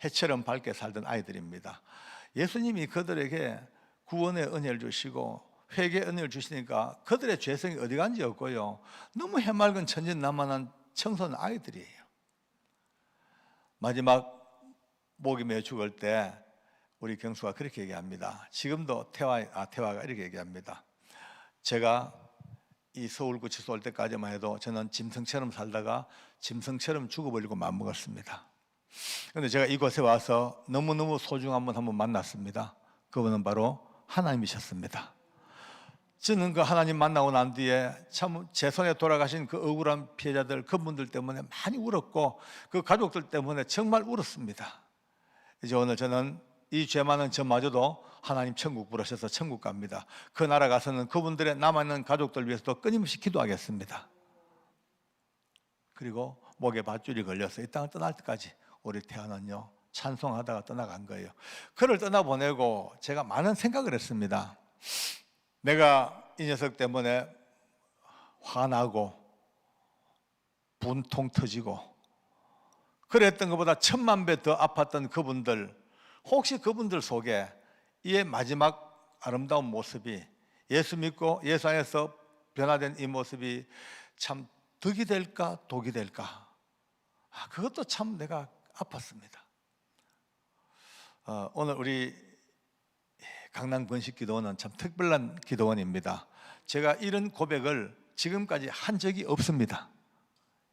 해처럼 밝게 살던 아이들입니다. 예수님이 그들에게 구원의 은혜를 주시고 회개의 은혜를 주시니까 그들의 죄성이 어디 간지 없고요, 너무 해맑은 천진난만한 청소년 아이들이에요. 마지막 목이 메어 죽을 때 우리 경수가 그렇게 얘기합니다. 지금도 태화가 이렇게 얘기합니다. 제가 이 서울구치소 올 때까지만 해도 저는 짐승처럼 살다가 짐승처럼 죽어버리고 맘먹었습니다. 그런데 제가 이곳에 와서 너무너무 소중한 분 한 분 만났습니다. 그분은 바로 하나님이셨습니다. 저는 그 하나님 만나고 난 뒤에 참 제 손에 돌아가신 그 억울한 피해자들, 그분들 때문에 많이 울었고 그 가족들 때문에 정말 울었습니다. 이제 오늘 저는 이 죄 많은 저마저도 하나님 천국 부르셔서 천국 갑니다. 그 나라 가서는 그분들의 남아있는 가족들 위해서도 끊임없이 기도하겠습니다. 그리고 목에 밧줄이 걸려서 이 땅을 떠날 때까지 우리 태아는요 찬송하다가 떠나간 거예요. 그를 떠나보내고 제가 많은 생각을 했습니다. 내가 이 녀석 때문에 화나고 분통 터지고 그랬던 것보다 1000만 배 더 아팠던 그분들, 혹시 그분들 속에 이의 마지막 아름다운 모습이, 예수 믿고 예수 안에서 변화된 이 모습이 참 덕이 될까 독이 될까, 그것도 참 내가 아팠습니다. 오늘 우리 강남 건식기도원은 참 특별한 기도원입니다. 제가 이런 고백을 지금까지 한 적이 없습니다.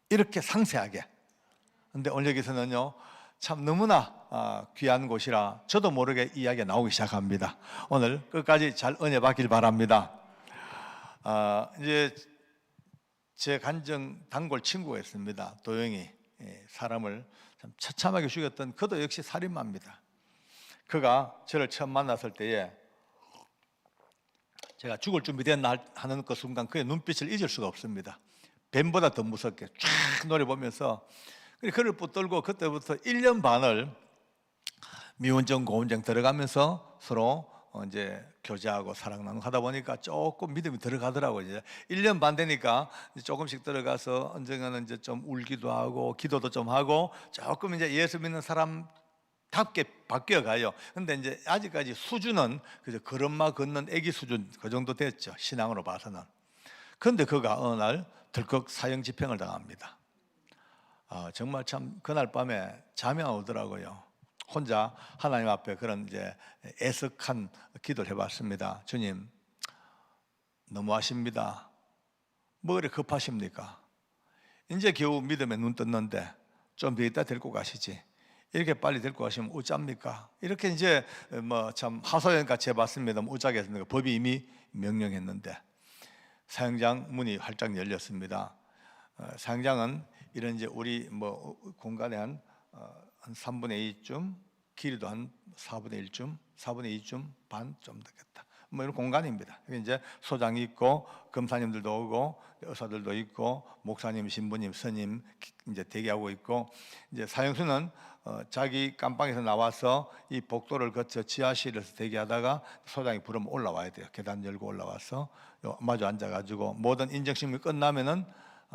이렇게 상세하게. 근데 오늘 여기서는요 참 너무나 귀한 곳이라 저도 모르게 이야기가 나오기 시작합니다. 오늘 끝까지 잘 은혜 받길 바랍니다. 이제 제 간정 단골 친구가 있습니다. 도영이. 사람을 참 처참하게 죽였던 그도 역시 살인마입니다. 그가 저를 처음 만났을 때에 제가 죽을 준비됐나 하는 그 순간 그의 눈빛을 잊을 수가 없습니다. 뱀보다 더 무섭게 쫙 노려보면서 그를 붙들고 그때부터 1년 반을 미운정 고운정 들어가면서 서로 이제 교제하고 사랑 나누고 하다 보니까 조금 믿음이 들어가더라고요. 이제 1년 반 되니까 조금씩 들어가서 언젠가는 이제 좀 울기도 하고 기도도 좀 하고 조금 이제 예수 믿는 사람답게 바뀌어 가요. 근데 이제 아직까지 수준은 그저 걸음마 걷는 아기 수준 그 정도 됐죠. 신앙으로 봐서는. 그런데 그가 어느 날 덜컥 사형 집행을 당합니다. 정말 참 그날 밤에 잠이 안 오더라고요. 혼자 하나님 앞에 그런 이제 애석한 기도를 해봤습니다. 주님, 너무하십니다. 뭐 그래 급하십니까? 이제 겨우 믿음에 눈 떴는데 좀 더 있다 데리고 가시지. 이렇게 빨리 데리고 가시면 어쩝니까? 이렇게 이제 뭐 참 하소연같이 해봤습니다. 우짜게 했습니다. 법이 이미 명령했는데 사형장 문이 활짝 열렸습니다. 사형장은 이런 이제 우리 뭐 공간에 한 3분의 2쯤, 길이도 한 4분의 1쯤, 4분의 2쯤 반 좀 되겠다. 뭐 이런 공간입니다. 여기 이제 소장이 있고 검사님들도 오고 의사들도 있고 목사님, 신부님, 스님 이제 대기하고 있고 이제 사형수는 자기 깜방에서 나와서 이 복도를 거쳐 지하실에서 대기하다가 소장이 부르면 올라와야 돼요. 계단 열고 올라와서 마주 앉아가지고 모든 인정심이 끝나면은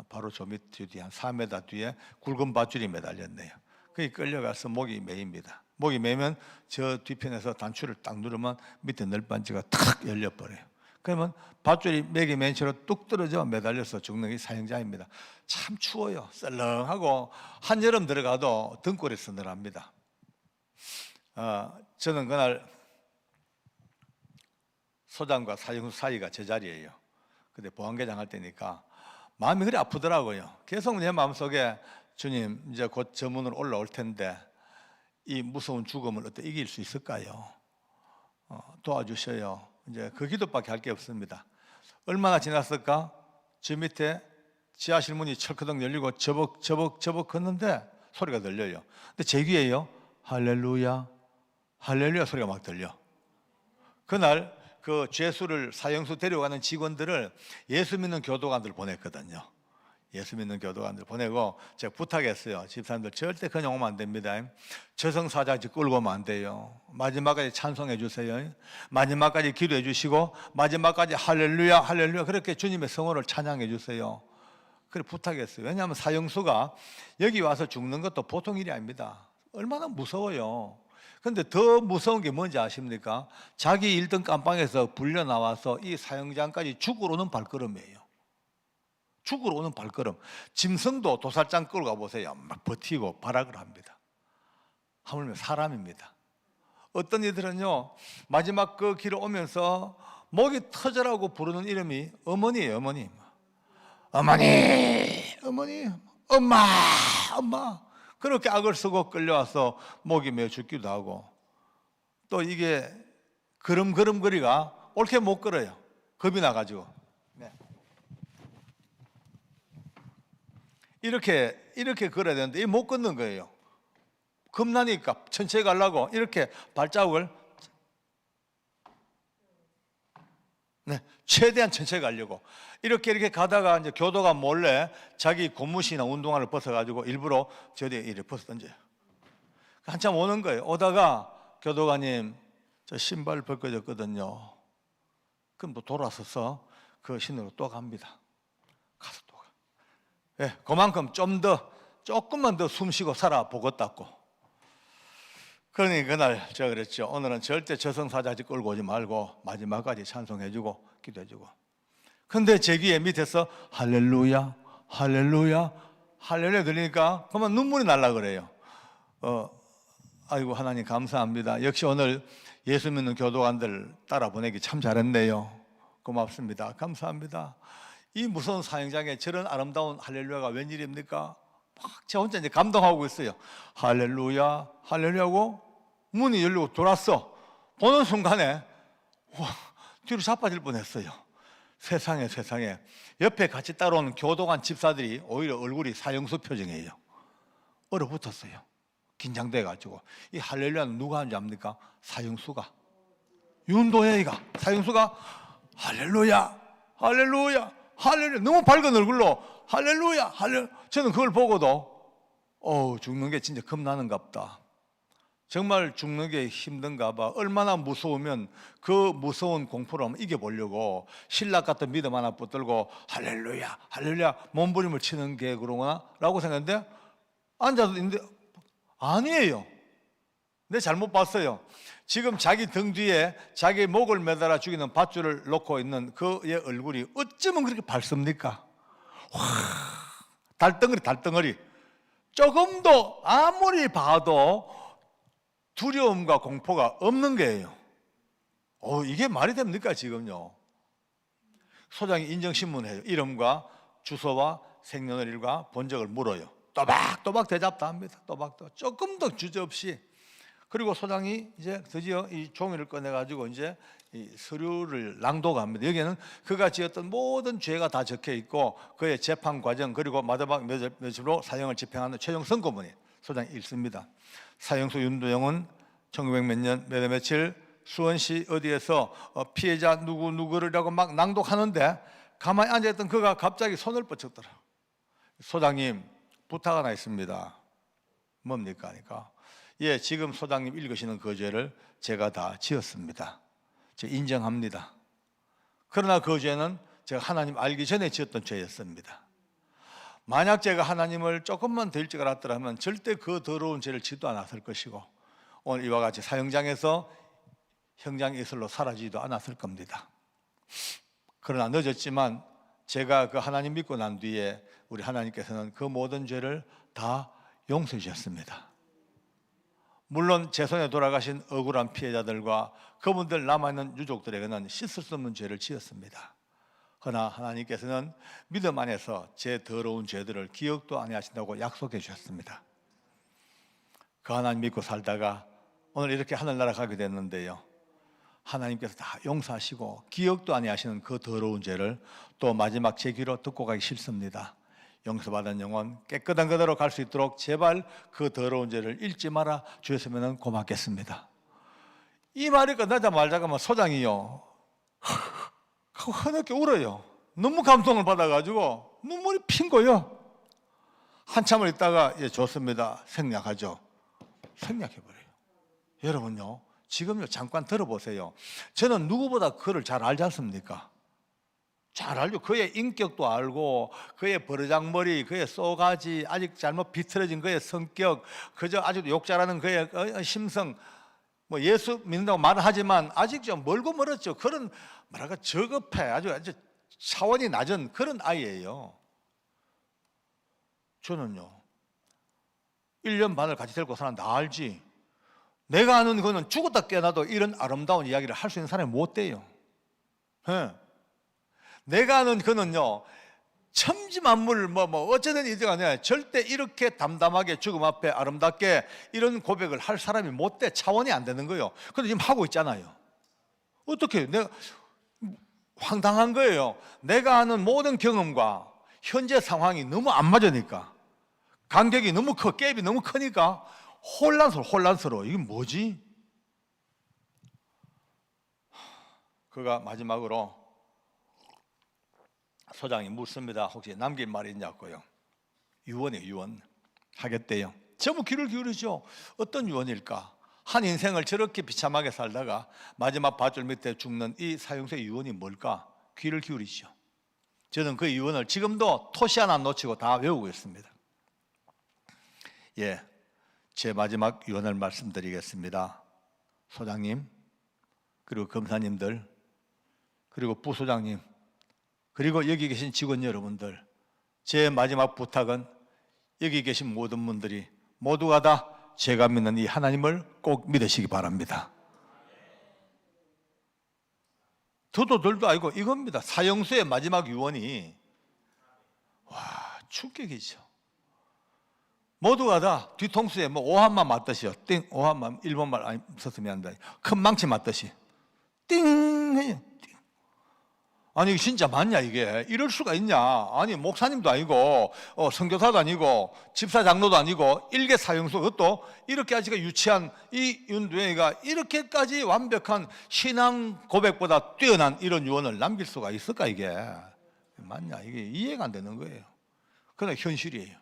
바로 저 밑 뒤에 한 4m 뒤에 굵은 밧줄이 매달렸네요. 거기 끌려가서 목이 매입니다. 목이 매면 저 뒤편에서 단추를 딱 누르면 밑에 널빤지가 탁 열려버려요. 그러면 밧줄이 맥이 맨 채로 뚝 떨어져 매달려서 죽는 게 사형장입니다. 참 추워요. 썰렁하고 한여름 들어가도 등골이 서늘합니다. 저는 그날 소장과 사형수 사이가 제자리예요. 근데 보안계장 할 때니까 마음이 그리 아프더라고요. 계속 내 마음속에 주님 이제 곧 저 문으로 올라올 텐데 이 무서운 죽음을 어떻게 이길 수 있을까요? 도와주셔요. 이제 그 기도밖에 할 게 없습니다. 얼마나 지났을까? 저 밑에 지하실 문이 철커덕 열리고 저벅 걷는데 소리가 들려요. 근데 제 귀에요 할렐루야 할렐루야 소리가 막 들려. 그날 그 죄수를 사형수 데려가는 직원들을 예수 믿는 교도관들 보냈거든요. 예수 믿는 교도관들 보내고 제가 부탁했어요. 집사람들 절대 그냥 오면 안 됩니다. 저승사자지 끌고 오면 안 돼요. 마지막까지 찬송해 주세요. 마지막까지 기도해 주시고 마지막까지 할렐루야 할렐루야 그렇게 주님의 성호를 찬양해 주세요. 그래 부탁했어요. 왜냐하면 사형수가 여기 와서 죽는 것도 보통 일이 아닙니다. 얼마나 무서워요. 근데 더 무서운 게 뭔지 아십니까? 자기 1등 깜방에서 불려 나와서 이 사형장까지 죽으러 오는 발걸음이에요. 죽으러 오는 발걸음. 짐승도 도살장 끌고 가보세요. 막 버티고 발악을 합니다. 하물며 사람입니다. 어떤 이들은요 마지막 그 길을 오면서 목이 터져라고 부르는 이름이 어머니예요. 어머니, 어머니, 엄마. 그렇게 악을 쓰고 끌려와서 목이 메어 죽기도 하고, 또 이게 걸음걸음거리가 옳게 못 걸어요. 겁이 나가지고. 네. 이렇게 걸어야 되는데 이 못 걷는 거예요. 겁나니까 천천히 가려고 이렇게 발자국을 최대한 천천히 가려고 이렇게 가다가 이제 교도가 몰래 자기 고무신이나 운동화를 벗어가지고 일부러 저 뒤에 이렇게 벗어 던져요. 한참 오는 거예요. 오다가 교도관님, 저 신발 벗겨졌거든요. 그럼 또 돌아서서 그 신으로 또 갑니다. 가서 또 가. 예, 그만큼 조금만 더 숨 쉬고 살아보겠다고. 그러니 그날 제가 그랬죠. 오늘은 절대 저승사자지 끌고 오지 말고 마지막까지 찬송해주고 기도해주고. 근데 제 귀에 밑에서 할렐루야, 할렐루야, 할렐루야 들리니까 그만 눈물이 날라 그래요. 아이고 하나님 감사합니다. 역시 오늘 예수 믿는 교도관들 따라 보내기 참 잘했네요. 고맙습니다. 감사합니다. 이 무서운 사형장에 저런 아름다운 할렐루야가 웬일입니까? 막 제 혼자 이제 감동하고 있어요. 할렐루야, 할렐루야고 문이 열리고 돌았어. 보는 순간에 와, 뒤로 자빠질 뻔했어요. 세상에 옆에 같이 따라온 교도관 집사들이 오히려 얼굴이 사형수 표정이에요. 얼어붙었어요. 긴장돼가지고. 이 할렐루야는 누가 하는지 압니까? 사형수가, 윤도혜이가, 사형수가 할렐루야, 할렐루야, 할렐루야, 너무 밝은 얼굴로 할렐루야, 할렐루야. 저는 그걸 보고도 죽는 게 진짜 겁나는갑다. 정말 죽는 게 힘든가 봐. 얼마나 무서우면 그 무서운 공포를 한번 이겨보려고 신락 같은 믿음 하나 붙들고 할렐루야, 할렐루야 몸부림을 치는 게 그러구나 라고 생각했는데, 앉아서 있는데 아니에요. 내 잘못 봤어요. 지금 자기 등 뒤에 자기 목을 매달아 죽이는 밧줄을 놓고 있는 그의 얼굴이 어쩌면 그렇게 밝습니까? 와, 달덩어리. 조금도 아무리 봐도 두려움과 공포가 없는 거예요. 이게 말이 됩니까 지금요? 소장이 인정신문해요. 이름과 주소와 생년월일과 본적을 물어요. 또박또박 대답도 합니다. 또박또박. 조금도 주저없이. 그리고 소장이 이제 드디어 이 종이를 꺼내가지고 이제 이 서류를 낭독합니다. 여기에는 그가 지었던 모든 죄가 다 적혀 있고 그의 재판 과정, 그리고 마지막 며칠로 사형을 집행하는 최종 선고문이 소장이 읽습니다. 사형수 윤도영은 1900 몇 년 몇 월 며칠 수원시 어디에서 피해자 누구누구라고 막 낭독하는데 가만히 앉아있던 그가 갑자기 손을 뻗쳤더라. 소장님, 부탁 하나 있습니다. 뭡니까? 하니까 예, 지금 소장님 읽으시는 그 죄를 제가 다 지었습니다. 제가 인정합니다. 그러나 그 죄는 제가 하나님 알기 전에 지었던 죄였습니다. 만약 제가 하나님을 조금만 더 일찍 알았더라면 절대 그 더러운 죄를 지도 않았을 것이고 오늘 이와 같이 사형장에서 형장 이슬로 사라지지도 않았을 겁니다. 그러나 늦었지만 제가 그 하나님 믿고 난 뒤에 우리 하나님께서는 그 모든 죄를 다 용서해 주셨습니다. 물론 제 손에 돌아가신 억울한 피해자들과 그분들 남아있는 유족들에게는 씻을 수 없는 죄를 지었습니다. 그러나 하나님께서는 믿음 안에서 제 더러운 죄들을 기억도 안 하신다고 약속해 주셨습니다. 그 하나님 믿고 살다가 오늘 이렇게 하늘나라 가게 됐는데요, 하나님께서 다 용서하시고 기억도 안 하시는 그 더러운 죄를 또 마지막 제 귀로 듣고 가기 싫습니다. 용서받은 영혼 깨끗한 그대로 갈 수 있도록 제발 그 더러운 죄를 잊지 말아 주셨으면 고맙겠습니다. 이 말이 끝나자마자 소장이요 흐느껴 울어요. 너무 감동을 받아가지고 눈물이 핀 거예요. 한참을 있다가 좋습니다. 생략하죠. 생략해버려요. 여러분요, 지금요 잠깐 들어보세요. 저는 누구보다 그를 잘 알지 않습니까? 잘 알죠. 그의 인격도 알고 그의 버르장머리, 그의 쏘가지, 아직 잘못 비틀어진 그의 성격, 그저 아직도 욕 잘하는 그의 심성, 뭐 예수 믿는다고 말은 하지만 아직 좀 멀고 멀었죠. 그런 뭐랄까 저급해, 아주 차원이 낮은 그런 아이예요. 저는요 1년 반을 같이 데리고 사는 나 알지, 내가 아는 그는 죽었다 깨어나도 이런 아름다운 이야기를 할 수 있는 사람이 못 돼요. 네. 내가 아는 그는요 천지만물 어쩌든 이제 아니야. 절대 이렇게 담담하게 죽음 앞에 아름답게 이런 고백을 할 사람이 못 돼. 차원이 안 되는 거예요. 근데 지금 하고 있잖아요. 어떻게 내가 황당한 거예요. 내가 아는 모든 경험과 현재 상황이 너무 안 맞으니까, 간격이 너무 커, 갭이 너무 크니까 혼란스러워. 이게 뭐지? 그가 마지막으로 소장이 묻습니다. 혹시 남길 말이 있냐고요. 유언이에요. 유언 하겠대요. 전부 귀를 기울이죠. 어떤 유언일까? 한 인생을 저렇게 비참하게 살다가 마지막 밧줄 밑에 죽는 이 사형수의 유언이 뭘까? 귀를 기울이죠. 저는 그 유언을 지금도 토시 하나 안 놓치고 다 외우고 있습니다. 예, 제 마지막 유언을 말씀드리겠습니다. 소장님, 그리고 검사님들, 그리고 부소장님, 그리고 여기 계신 직원 여러분들, 제 마지막 부탁은 여기 계신 모든 분들이 모두가 다 제가 믿는 이 하나님을 꼭 믿으시기 바랍니다. 저도 덜도 알고 이겁니다. 사형수의 마지막 유언이 충격이죠. 모두가 다 뒤통수에 오한만 맞듯이요. 띵, 오한만 일본말 아니 썼으면 안 돼. 큰 망치 맞듯이 띵 해요. 아니 진짜 맞냐 이게? 이럴 수가 있냐? 아니 목사님도 아니고 선교사도 아니고 집사 장로도 아니고 일개 사형수, 그것도 이렇게 아직 유치한 이 윤두영이가 이렇게까지 완벽한 신앙 고백보다 뛰어난 이런 유언을 남길 수가 있을까? 이게 맞냐? 이게 이해가 안 되는 거예요. 그러나 현실이에요.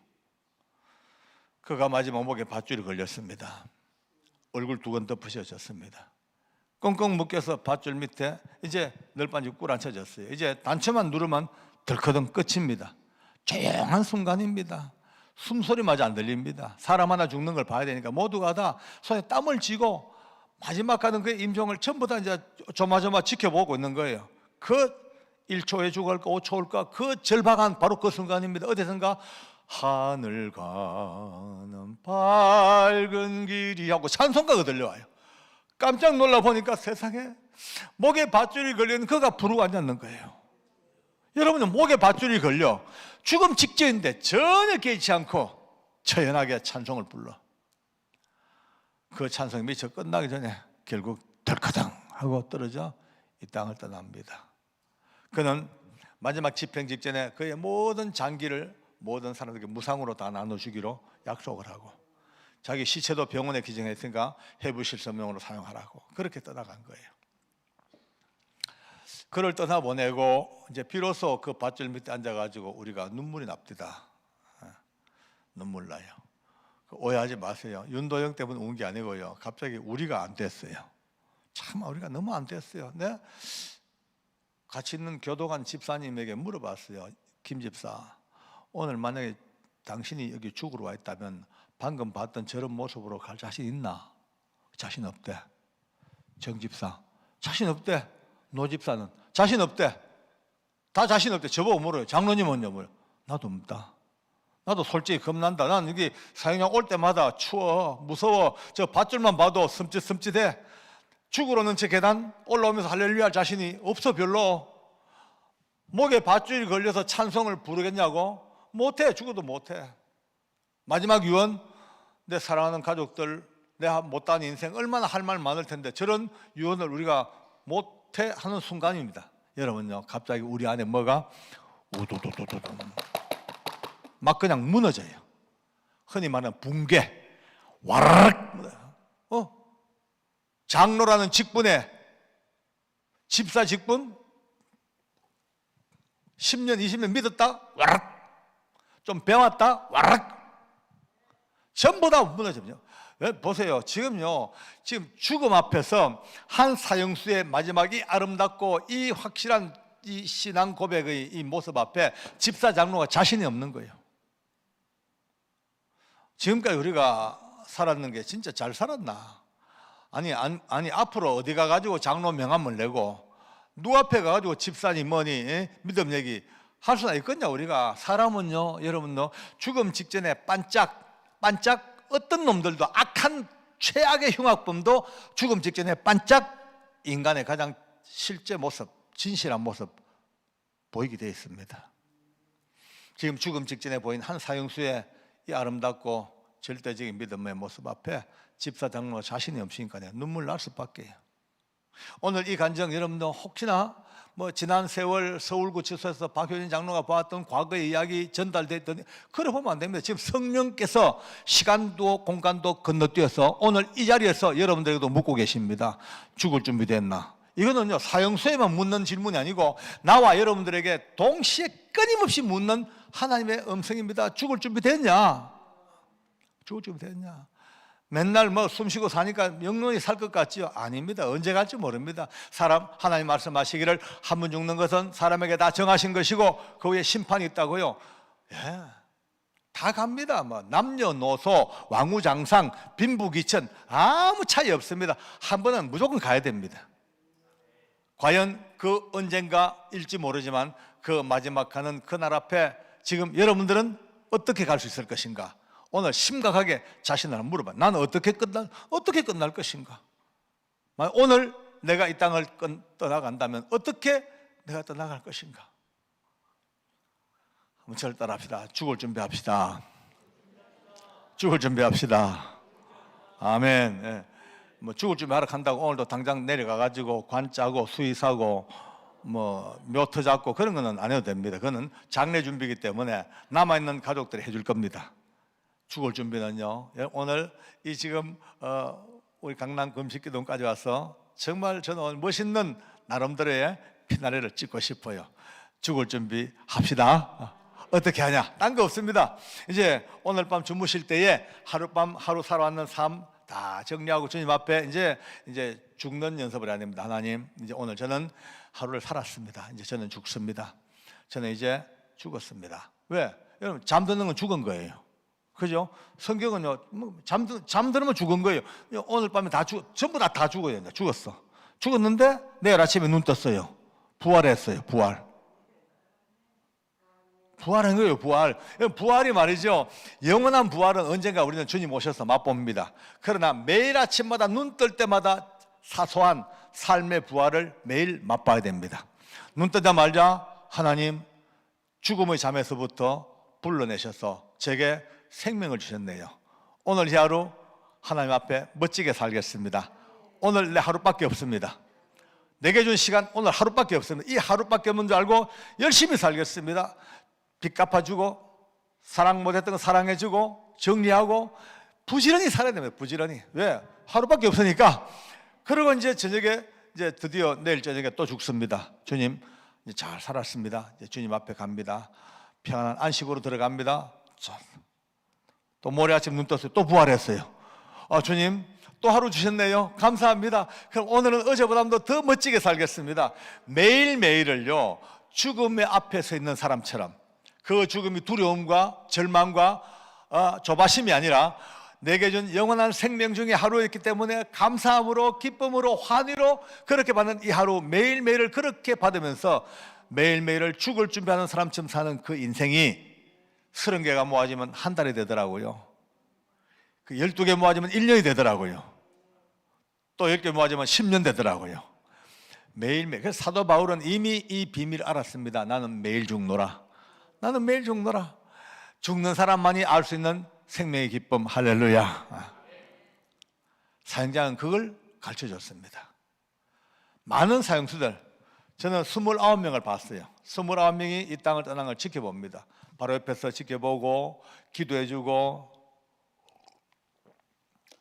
그가 마지막 목에 밧줄이 걸렸습니다. 얼굴 두건 덮으셔졌습니다. 꽁꽁 묶여서 밧줄 밑에 이제 널빤지 꿇어앉혀졌어요. 이제 단추만 누르면 덜커덩 끝입니다. 조용한 순간입니다. 숨소리마저 안 들립니다. 사람 하나 죽는 걸 봐야 되니까 모두가 다 손에 땀을 쥐고 마지막 가는 그 임종을 전부 다 이제 조마조마 지켜보고 있는 거예요. 그 1초에 죽을까 5초 올까 그 절박한 바로 그 순간입니다. 어디선가 하늘 가는 밝은 길이 하고 찬송가가 들려와요. 깜짝 놀라 보니까 세상에 목에 밧줄이 걸리는 그가 부르고 앉았는 거예요. 여러분은 목에 밧줄이 걸려 죽음 직전인데 전혀 개의치 않고 처연하게 찬송을 불러. 그 찬송이 미처 끝나기 전에 결국 덜커덩 하고 떨어져 이 땅을 떠납니다. 그는 마지막 집행 직전에 그의 모든 장기를 모든 사람들에게 무상으로 다 나눠주기로 약속을 하고, 자기 시체도 병원에 기증했으니까 해부실성명으로 사용하라고 그렇게 떠나간 거예요. 그를 떠나보내고 이제 비로소 그 밧줄 밑에 앉아가지고 우리가 눈물이 납니다. 눈물 나요. 오해하지 마세요. 윤도영 때문에 운 게 아니고요. 갑자기 우리가 안 됐어요. 참 우리가 너무 안 됐어요. 네? 같이 있는 교도관 집사님에게 물어봤어요. 김 집사, 오늘 만약에 당신이 여기 죽으러 와 있다면 방금 봤던 저런 모습으로 갈 자신 있나? 자신 없대. 정 집사 자신 없대. 노 집사는 자신 없대. 다 자신 없대. 저보고 물어요. 장로님은요? 물어요. 나도 없다. 나도 솔직히 겁난다. 난 여기 사형장 올 때마다 추워, 무서워. 저 밧줄만 봐도 섬찟섬찟해. 죽으러는 저 계단 올라오면서 할렐루야 할 자신이 없어. 별로. 목에 밧줄이 걸려서 찬송을 부르겠냐고? 못해. 죽어도 못해. 마지막 유언, 내 사랑하는 가족들, 내가 못다한 인생 얼마나 할 말 많을 텐데 저런 유언을 우리가 못해 하는 순간입니다. 여러분요, 갑자기 우리 안에 뭐가 우두두두두 막 그냥 무너져요. 흔히 말하는 붕괴, 와르륵. 장로라는 직분에, 집사 직분 10년 20년 믿었다 와르륵, 좀 배웠다 와르륵, 전부 다 무너집니다. 보세요. 지금 죽음 앞에서 한 사형수의 마지막이 아름답고 이 확실한 이 신앙 고백의 이 모습 앞에 집사 장로가 자신이 없는 거예요. 지금까지 우리가 살았는 게 진짜 잘 살았나? 아니 앞으로 어디 가가지고 장로 명함을 내고 누구 앞에 가가지고 집사니 뭐니 믿음 얘기 할 수나 있겠냐? 우리가 사람은요, 여러분요, 죽음 직전에 반짝 어떤 놈들도 악한 최악의 흉악범도 죽음 직전에 반짝 인간의 가장 실제 모습, 진실한 모습 보이게 되어 있습니다. 지금 죽음 직전에 보인 한 사형수의 이 아름답고 절대적인 믿음의 모습 앞에 집사 장로가 자신이 없으니까 눈물 날 수밖에요. 오늘 이 간증 여러분들 혹시나 지난 세월 서울구치소에서 박효진 장로가 보았던 과거의 이야기 전달됐더니 그래 보면 안 됩니다. 지금 성령께서 시간도 공간도 건너뛰어서 오늘 이 자리에서 여러분들에게도 묻고 계십니다. 죽을 준비 됐나? 이거는요 사형수에만 묻는 질문이 아니고 나와 여러분들에게 동시에 끊임없이 묻는 하나님의 음성입니다. 죽을 준비 됐냐? 죽을 준비 됐냐? 맨날 숨쉬고 사니까 영원히 살 것 같지요? 아닙니다. 언제 갈지 모릅니다. 하나님 말씀하시기를 한 번 죽는 것은 사람에게 다 정하신 것이고 그 후에 심판이 있다고요. 예, 다 갑니다. 남녀노소, 왕우장상, 빈부귀천 아무 차이 없습니다. 한 번은 무조건 가야 됩니다. 과연 그 언젠가일지 모르지만 그 마지막 가는 그날 앞에 지금 여러분들은 어떻게 갈 수 있을 것인가? 오늘 심각하게 자신을 물어봐. 나는 어떻게 끝날 것인가? 오늘 내가 이 땅을 떠나간다면 어떻게 내가 떠나갈 것인가? 한번 저를 따라합시다. 죽을 준비합시다. 죽을 준비합시다. 아멘. 예. 죽을 준비하러 간다고 오늘도 당장 내려가가지고 관 짜고 수의 사고 묘터 잡고 그런 거는 안 해도 됩니다. 그거는 장례 준비이기 때문에 남아있는 가족들이 해줄 겁니다. 죽을 준비는요, 오늘 이 지금 우리 강남 금식기도까지 와서 정말 저는 오늘 멋있는 나름대로의 피나래를 찍고 싶어요. 죽을 준비 합시다. 어떻게 하냐? 딴 거 없습니다. 이제 오늘 밤 주무실 때에 하룻밤 하루 살아왔는 삶 다 정리하고 주님 앞에 이제 죽는 연습을 해야 됩니다. 하나님, 이제 오늘 저는 하루를 살았습니다. 이제 저는 죽습니다. 저는 이제 죽었습니다. 왜? 여러분 잠드는 건 죽은 거예요. 그죠? 성경은요, 잠들면 죽은 거예요. 오늘 밤에 전부 다 죽어야 된다. 죽었어. 죽었는데 내일 아침에 눈 떴어요. 부활했어요. 부활한 거예요. 부활이 말이죠, 영원한 부활은 언젠가 우리는 주님 오셔서 맛봅니다. 그러나 매일 아침마다 눈 뜰 때마다 사소한 삶의 부활을 매일 맛봐야 됩니다. 눈 뜨자마자 하나님 죽음의 잠에서부터 불러내셔서 제게 생명을 주셨네요. 오늘 이 하루 하나님 앞에 멋지게 살겠습니다. 오늘 내 하루밖에 없습니다. 내게 준 시간 오늘 하루밖에 없습니다. 이 하루밖에 없는 줄 알고 열심히 살겠습니다. 빚 갚아주고 사랑 못했던 거 사랑해주고 정리하고 부지런히 살아야 됩니다. 부지런히. 왜? 하루밖에 없으니까. 그리고 이제 저녁에 드디어 내일 저녁에 또 죽습니다. 주님 이제 잘 살았습니다. 이제 주님 앞에 갑니다. 평안한 안식으로 들어갑니다. 또 모레 아침 눈 떴어요. 또 부활했어요. 주님 또 하루 주셨네요. 감사합니다. 그럼 오늘은 어제보다도 더 멋지게 살겠습니다. 매일매일을요 죽음의 앞에 서 있는 사람처럼, 그 죽음이 두려움과 절망과 조바심이 아니라 내게 준 영원한 생명 중에 하루였기 때문에 감사함으로 기쁨으로 환희로 그렇게 받는 이 하루, 매일매일을 그렇게 받으면서 매일매일을 죽을 준비하는 사람처럼 사는 그 인생이 30개가 모아지면 한 달이 되더라고요. 그 12개 모아지면 1년이 되더라고요. 또 10개 모아지면 10년 되더라고요. 매일매일. 그래서 사도 바울은 이미 이 비밀을 알았습니다. 나는 매일 죽노라. 나는 매일 죽노라. 죽는 사람만이 알 수 있는 생명의 기쁨. 할렐루야. 사형장은 그걸 가르쳐줬습니다. 많은 사형수들, 저는 29명을 봤어요. 29명이 이 땅을 떠난 걸 지켜봅니다. 바로 옆에서 지켜보고 기도해주고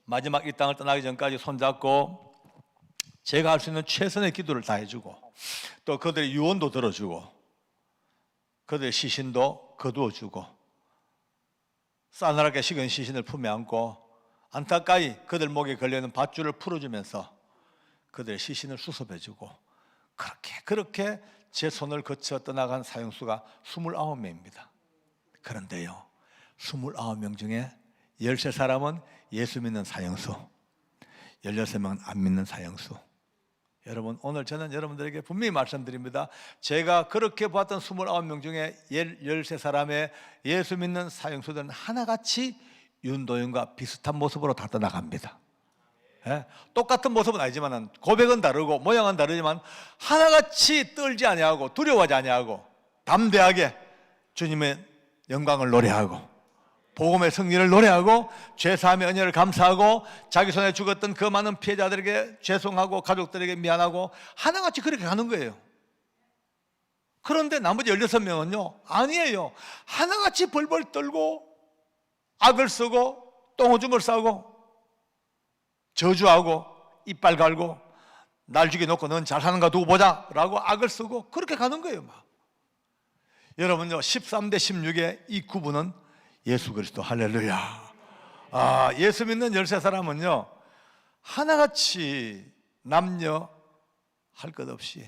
마지막 이 땅을 떠나기 전까지 손잡고 제가 할 수 있는 최선의 기도를 다 해주고 또 그들의 유언도 들어주고 그들의 시신도 거두어주고 싸늘하게 식은 시신을 품에 안고 안타까이 그들 목에 걸려있는 밧줄을 풀어주면서 그들의 시신을 수습해주고 그렇게 제 손을 거쳐 떠나간 사형수가 29명입니다. 그런데요 29명 중에 13사람은 예수 믿는 사형수, 16명은 안 믿는 사형수. 여러분 오늘 저는 여러분들에게 분명히 말씀드립니다. 제가 그렇게 봤던 29명 중에 13사람의 예수 믿는 사형수들은 하나같이 윤도현과 비슷한 모습으로 다 떠나갑니다. 예? 똑같은 모습은 아니지만 고백은 다르고 모양은 다르지만 하나같이 떨지 아니하고 두려워하지 아니하고 담대하게 주님의 영광을 노래하고 복음의 승리를 노래하고 죄사함의 은혜를 감사하고 자기 손에 죽었던 그 많은 피해자들에게 죄송하고 가족들에게 미안하고 하나같이 그렇게 가는 거예요. 그런데 나머지 16명은요 아니에요. 하나같이 벌벌 떨고 악을 쓰고 똥오줌을 싸고 저주하고 이빨 갈고 날 죽여놓고 넌 잘하는가 두고 보자 라고 악을 쓰고 그렇게 가는 거예요. 막. 여러분요 13대 16의 이 구분은 예수 그리스도. 할렐루야. 예수 믿는 13사람은요 하나같이 남녀 할 것 없이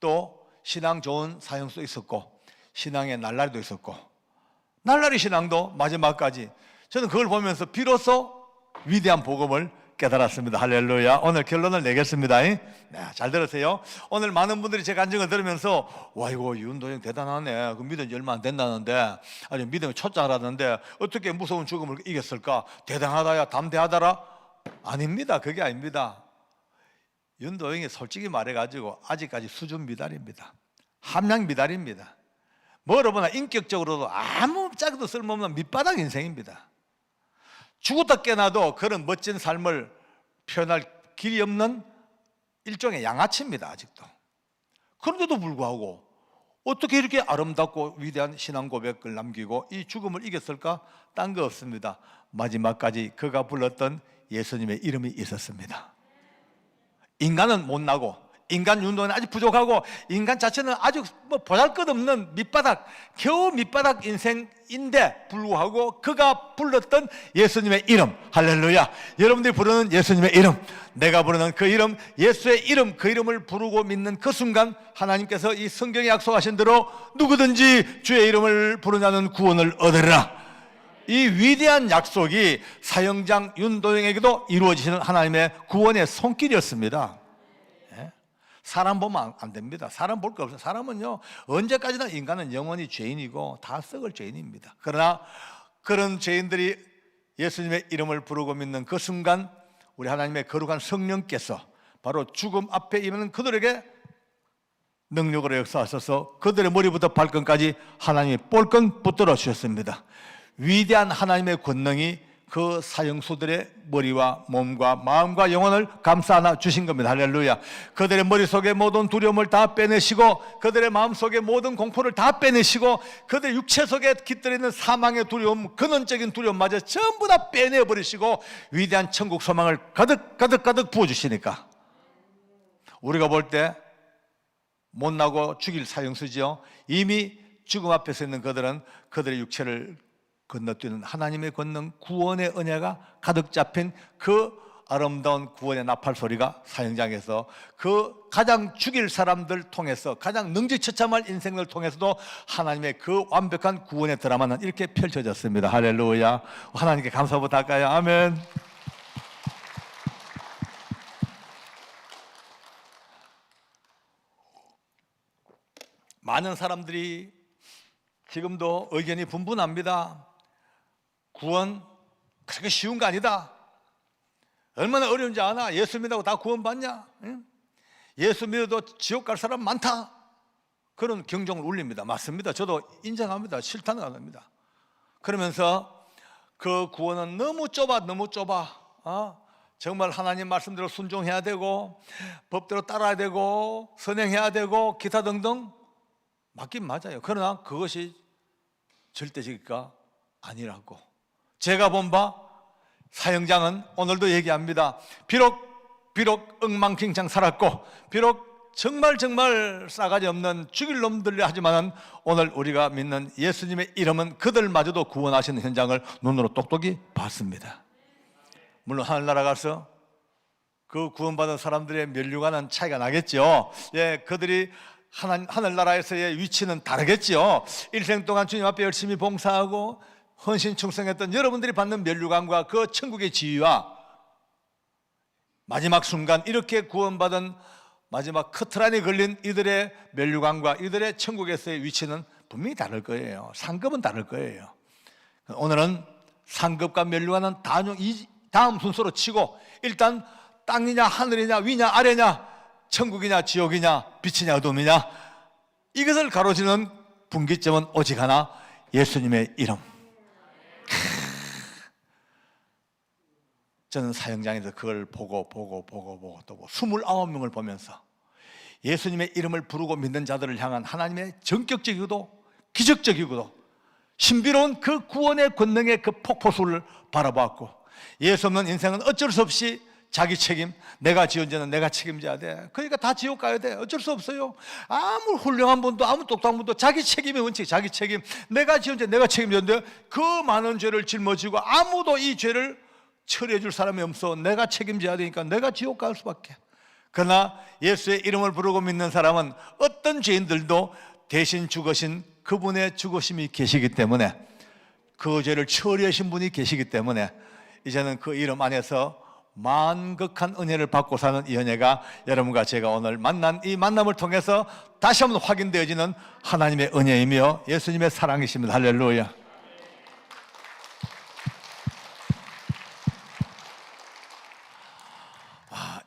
또 신앙 좋은 사형수도 있었고 신앙의 날라리도 있었고 날라리 신앙도 마지막까지 저는 그걸 보면서 비로소 위대한 복음을 깨달았습니다. 할렐루야. 오늘 결론을 내겠습니다. 네, 잘 들으세요. 오늘 많은 분들이 제 간증을 들으면서 와 이거 윤도영 대단하네. 그 믿은 지 얼마 안 된다는데 아니 믿음이 초짜라는데 어떻게 무서운 죽음을 이겼을까? 대단하다야 담대하다라? 아닙니다. 그게 아닙니다. 윤도영이 솔직히 말해가지고 아직까지 수준 미달입니다. 함량 미달입니다. 뭐로 보나 인격적으로도 아무 짝도 쓸모없는 밑바닥 인생입니다. 죽었다 깨나도 그런 멋진 삶을 표현할 길이 없는 일종의 양아치입니다. 아직도. 그런데도 불구하고 어떻게 이렇게 아름답고 위대한 신앙 고백을 남기고 이 죽음을 이겼을까? 딴 거 없습니다. 마지막까지 그가 불렀던 예수님의 이름이 있었습니다. 인간은 못나고 인간 윤도는 아직 부족하고 인간 자체는 아주 보잘것없는 밑바닥, 겨우 밑바닥 인생인데 불구하고 그가 불렀던 예수님의 이름, 할렐루야. 여러분들이 부르는 예수님의 이름, 내가 부르는 그 이름, 예수의 이름, 그 이름을 부르고 믿는 그 순간 하나님께서 이 성경에 약속하신 대로 누구든지 주의 이름을 부르냐는 구원을 얻으리라. 이 위대한 약속이 사형장 윤도영에게도 이루어지시는 하나님의 구원의 손길이었습니다. 사람 보면 안 됩니다. 사람 볼 거 없어요. 사람은요 언제까지나 인간은 영원히 죄인이고 다 썩을 죄인입니다. 그러나 그런 죄인들이 예수님의 이름을 부르고 믿는 그 순간 우리 하나님의 거룩한 성령께서 바로 죽음 앞에 있는 그들에게 능력으로 역사하셔서 그들의 머리부터 발끝까지 하나님이 볼건 붙들어 주셨습니다. 위대한 하나님의 권능이 그 사형수들의 머리와 몸과 마음과 영혼을 감싸 주신 겁니다. 할렐루야. 그들의 머릿속에 모든 두려움을 다 빼내시고 그들의 마음속에 모든 공포를 다 빼내시고 그들의 육체 속에 깃들어 있는 사망의 두려움, 근원적인 두려움마저 전부 다 빼내버리시고 위대한 천국 소망을 가득 부어주시니까 우리가 볼 때 못나고 죽일 사형수지요, 이미 죽음 앞에 서 있는 그들은 그들의 육체를 건너뛰는 하나님의 권능, 구원의 은혜가 가득 잡힌 그 아름다운 구원의 나팔 소리가 사형장에서 그 가장 죽일 사람들 통해서 가장 능지처참할 인생을 통해서도 하나님의 그 완벽한 구원의 드라마는 이렇게 펼쳐졌습니다. 할렐루야. 하나님께 감사 부탁할까요? 아멘. 많은 사람들이 지금도 의견이 분분합니다. 구원 그렇게 쉬운 거 아니다. 얼마나 어려운지 아나? 예수 믿다고 다 구원받냐? 예수 믿어도 지옥 갈 사람 많다. 그런 경종을 울립니다. 맞습니다. 저도 인정합니다. 싫다는 거 아닙니다. 그러면서 그 구원은 너무 좁아. 정말 하나님 말씀대로 순종해야 되고 법대로 따라야 되고 선행해야 되고 기타 등등 맞긴 맞아요. 그러나 그것이 절대적이가 아니라고 제가 본 바 사형장은 오늘도 얘기합니다. 비록 엉망진창 살았고 비록 정말 싸가지 없는 죽일 놈들이 하지만은 오늘 우리가 믿는 예수님의 이름은 그들마저도 구원하시는 현장을 눈으로 똑똑히 봤습니다. 물론 하늘나라 가서 그 구원받은 사람들의 면류관은 차이가 나겠죠. 예, 그들이 하늘나라에서의 위치는 다르겠죠. 일생 동안 주님 앞에 열심히 봉사하고 헌신충성했던 여러분들이 받는 면류관과 그 천국의 지위와 마지막 순간 이렇게 구원받은 마지막 커트라인에 걸린 이들의 면류관과 이들의 천국에서의 위치는 분명히 다를 거예요. 상급은 다를 거예요. 오늘은 상급과 면류관은 다음 순서로 치고 일단 땅이냐 하늘이냐 위냐 아래냐 천국이냐 지옥이냐 빛이냐 어둠이냐 이것을 가로지는 분기점은 오직 하나, 예수님의 이름. 저는 사형장에서 그걸 보고 또 29명을 보면서 예수님의 이름을 부르고 믿는 자들을 향한 하나님의 전격적이고도 기적적이고도 신비로운 그 구원의 권능의 그 폭포수를 바라보았고, 예수 없는 인생은 어쩔 수 없이 자기 책임, 내가 지은 죄는 내가 책임져야 돼. 그러니까 다 지옥 가야 돼. 어쩔 수 없어요. 아무 훌륭한 분도 아무 똑똑한 분도 자기 책임의 원칙, 자기 책임, 내가 지은 죄 내가 책임졌는데 그 많은 죄를 짊어지고 아무도 이 죄를 처리해 줄 사람이 없어. 내가 책임져야 되니까 내가 지옥 갈 수밖에. 그러나 예수의 이름을 부르고 믿는 사람은 어떤 죄인들도 대신 죽으신 그분의 죽으심이 계시기 때문에, 그 죄를 처리하신 분이 계시기 때문에 이제는 그 이름 안에서 만극한 은혜를 받고 사는 이 은혜가 여러분과 제가 오늘 만난 이 만남을 통해서 다시 한번 확인되어지는 하나님의 은혜이며 예수님의 사랑이십니다. 할렐루야.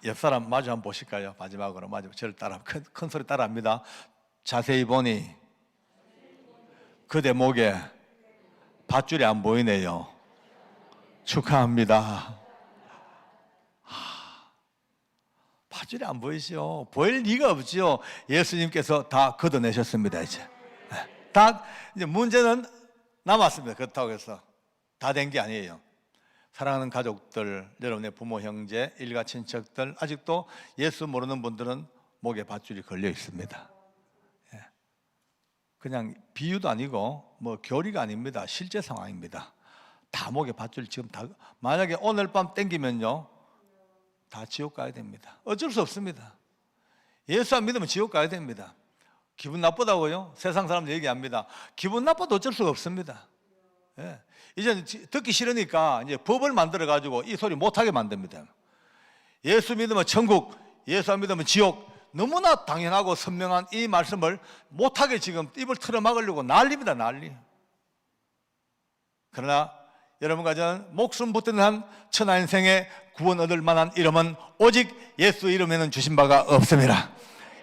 옆 사람 마주 한번 보실까요? 마지막으로 마주 저를 따라 큰 소리 따라합니다. 자세히 보니 그대 목에 밧줄이 안 보이네요. 축하합니다. 밧줄이 안 보이시오? 보일 리가 없지요. 예수님께서 다 걷어내셨습니다. 이제 문제는 남았습니다. 그렇다고 해서 다 된 게 아니에요. 사랑하는 가족들, 여러분의 부모, 형제, 일가 친척들, 아직도 예수 모르는 분들은 목에 밧줄이 걸려 있습니다. 그냥 비유도 아니고 뭐 교리가 아닙니다. 실제 상황입니다. 다 목에 밧줄 지금 다, 만약에 오늘 밤 땡기면요 다 지옥 가야 됩니다. 어쩔 수 없습니다. 예수 안 믿으면 지옥 가야 됩니다. 기분 나쁘다고요? 세상 사람들 얘기합니다. 기분 나빠도 어쩔 수가 없습니다. 이제 듣기 싫으니까 이제 법을 만들어 가지고 이 소리 못하게 만듭니다. 예수 믿으면 천국, 예수 안 믿으면 지옥, 너무나 당연하고 선명한 이 말씀을 못하게 지금 입을 틀어막으려고 난리입니다. 난리. 그러나 여러분과 저는 목숨 붙드는 한 천하 인생에 구원 얻을 만한 이름은 오직 예수 이름에는 주신 바가 없습니다.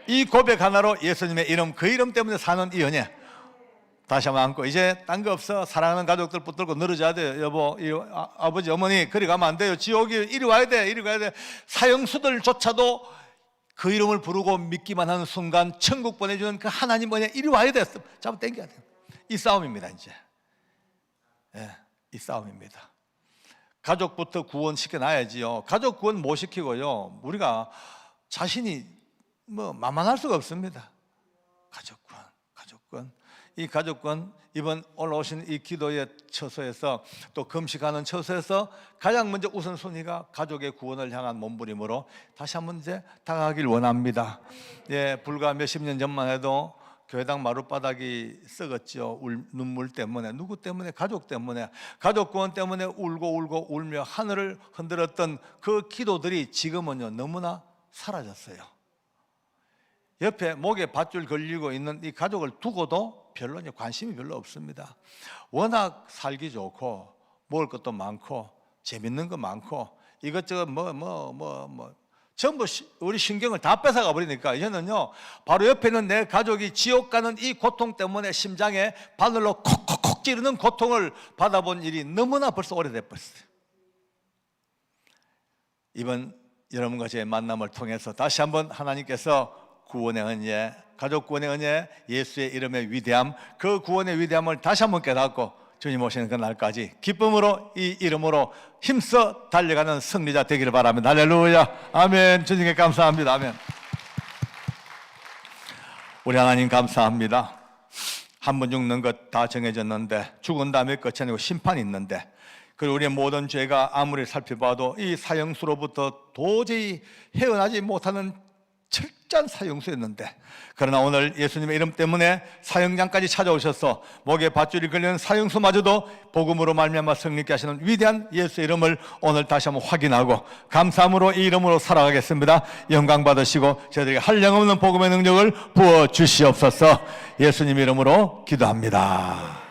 이 고백 하나로 예수님의 이름, 그 이름 때문에 사는 이 은혜 다시 한번 안고, 이제 딴 거 없어. 사랑하는 가족들 붙들고 늘어져야 돼요. 여보, 아버지, 어머니 그리 가면 안 돼요. 지옥이 이리 와야 돼. 이리 가야 돼. 사형수들조차도 그 이름을 부르고 믿기만 하는 순간 천국 보내주는 그 하나님 은혜 이리 와야 돼. 잡아 당겨야 돼. 이 싸움입니다. 이제 이 싸움입니다. 가족부터 구원시켜 놔야지요. 가족 구원 못 시키고요, 우리가 자신이 뭐 만만할 수가 없습니다. 가족권. 이 가족권, 이번 올라오신 이 기도의 처소에서 또 금식하는 처소에서 가장 먼저 우선순위가 가족의 구원을 향한 몸부림으로 다시 한번 이제 다가가길 원합니다. 불과 몇십 년 전만 해도 교회당 마룻바닥이 썩었죠. 눈물 때문에, 누구 때문에? 가족 때문에, 가족 구원 때문에 울고 울며 하늘을 흔들었던 그 기도들이 지금은요 너무나 사라졌어요. 옆에 목에 밧줄 걸리고 있는 이 가족을 두고도 별로 관심이 별로 없습니다. 워낙 살기 좋고 먹을 것도 많고 재밌는 거 많고 이것저것 전부 우리 신경을 다 뺏어가 버리니까 이제는요 바로 옆에 있는 내 가족이 지옥 가는 이 고통 때문에 심장에 바늘로 콕콕콕 찌르는 고통을 받아본 일이 너무나 벌써 오래됐어요. 이번 여러분과 제 만남을 통해서 다시 한번 하나님께서 구원의 은혜, 가족 구원의 은혜, 예수의 이름의 위대함, 그 구원의 위대함을 다시 한번 깨닫고 주님 오시는 그날까지 기쁨으로 이 이름으로 힘써 달려가는 승리자 되기를 바랍니다. 할렐루야, 아멘. 주님께 감사합니다. 아멘. 우리 하나님 감사합니다. 한 번 죽는 것 다 정해졌는데 죽은 다음에 끝이 아니고 심판이 있는데, 그리고 우리의 모든 죄가 아무리 살펴봐도 이 사형수로부터 도저히 헤어나지 못하는 철저한 사형수였는데, 그러나 오늘 예수님의 이름 때문에 사형장까지 찾아오셔서 목에 밧줄이 걸리는 사형수마저도 복음으로 말미암아 승리케 하시는 위대한 예수의 이름을 오늘 다시 한번 확인하고 감사함으로 이 이름으로 살아가겠습니다. 영광 받으시고 저희들에게 한량없는 복음의 능력을 부어 주시옵소서. 예수님 이름으로 기도합니다.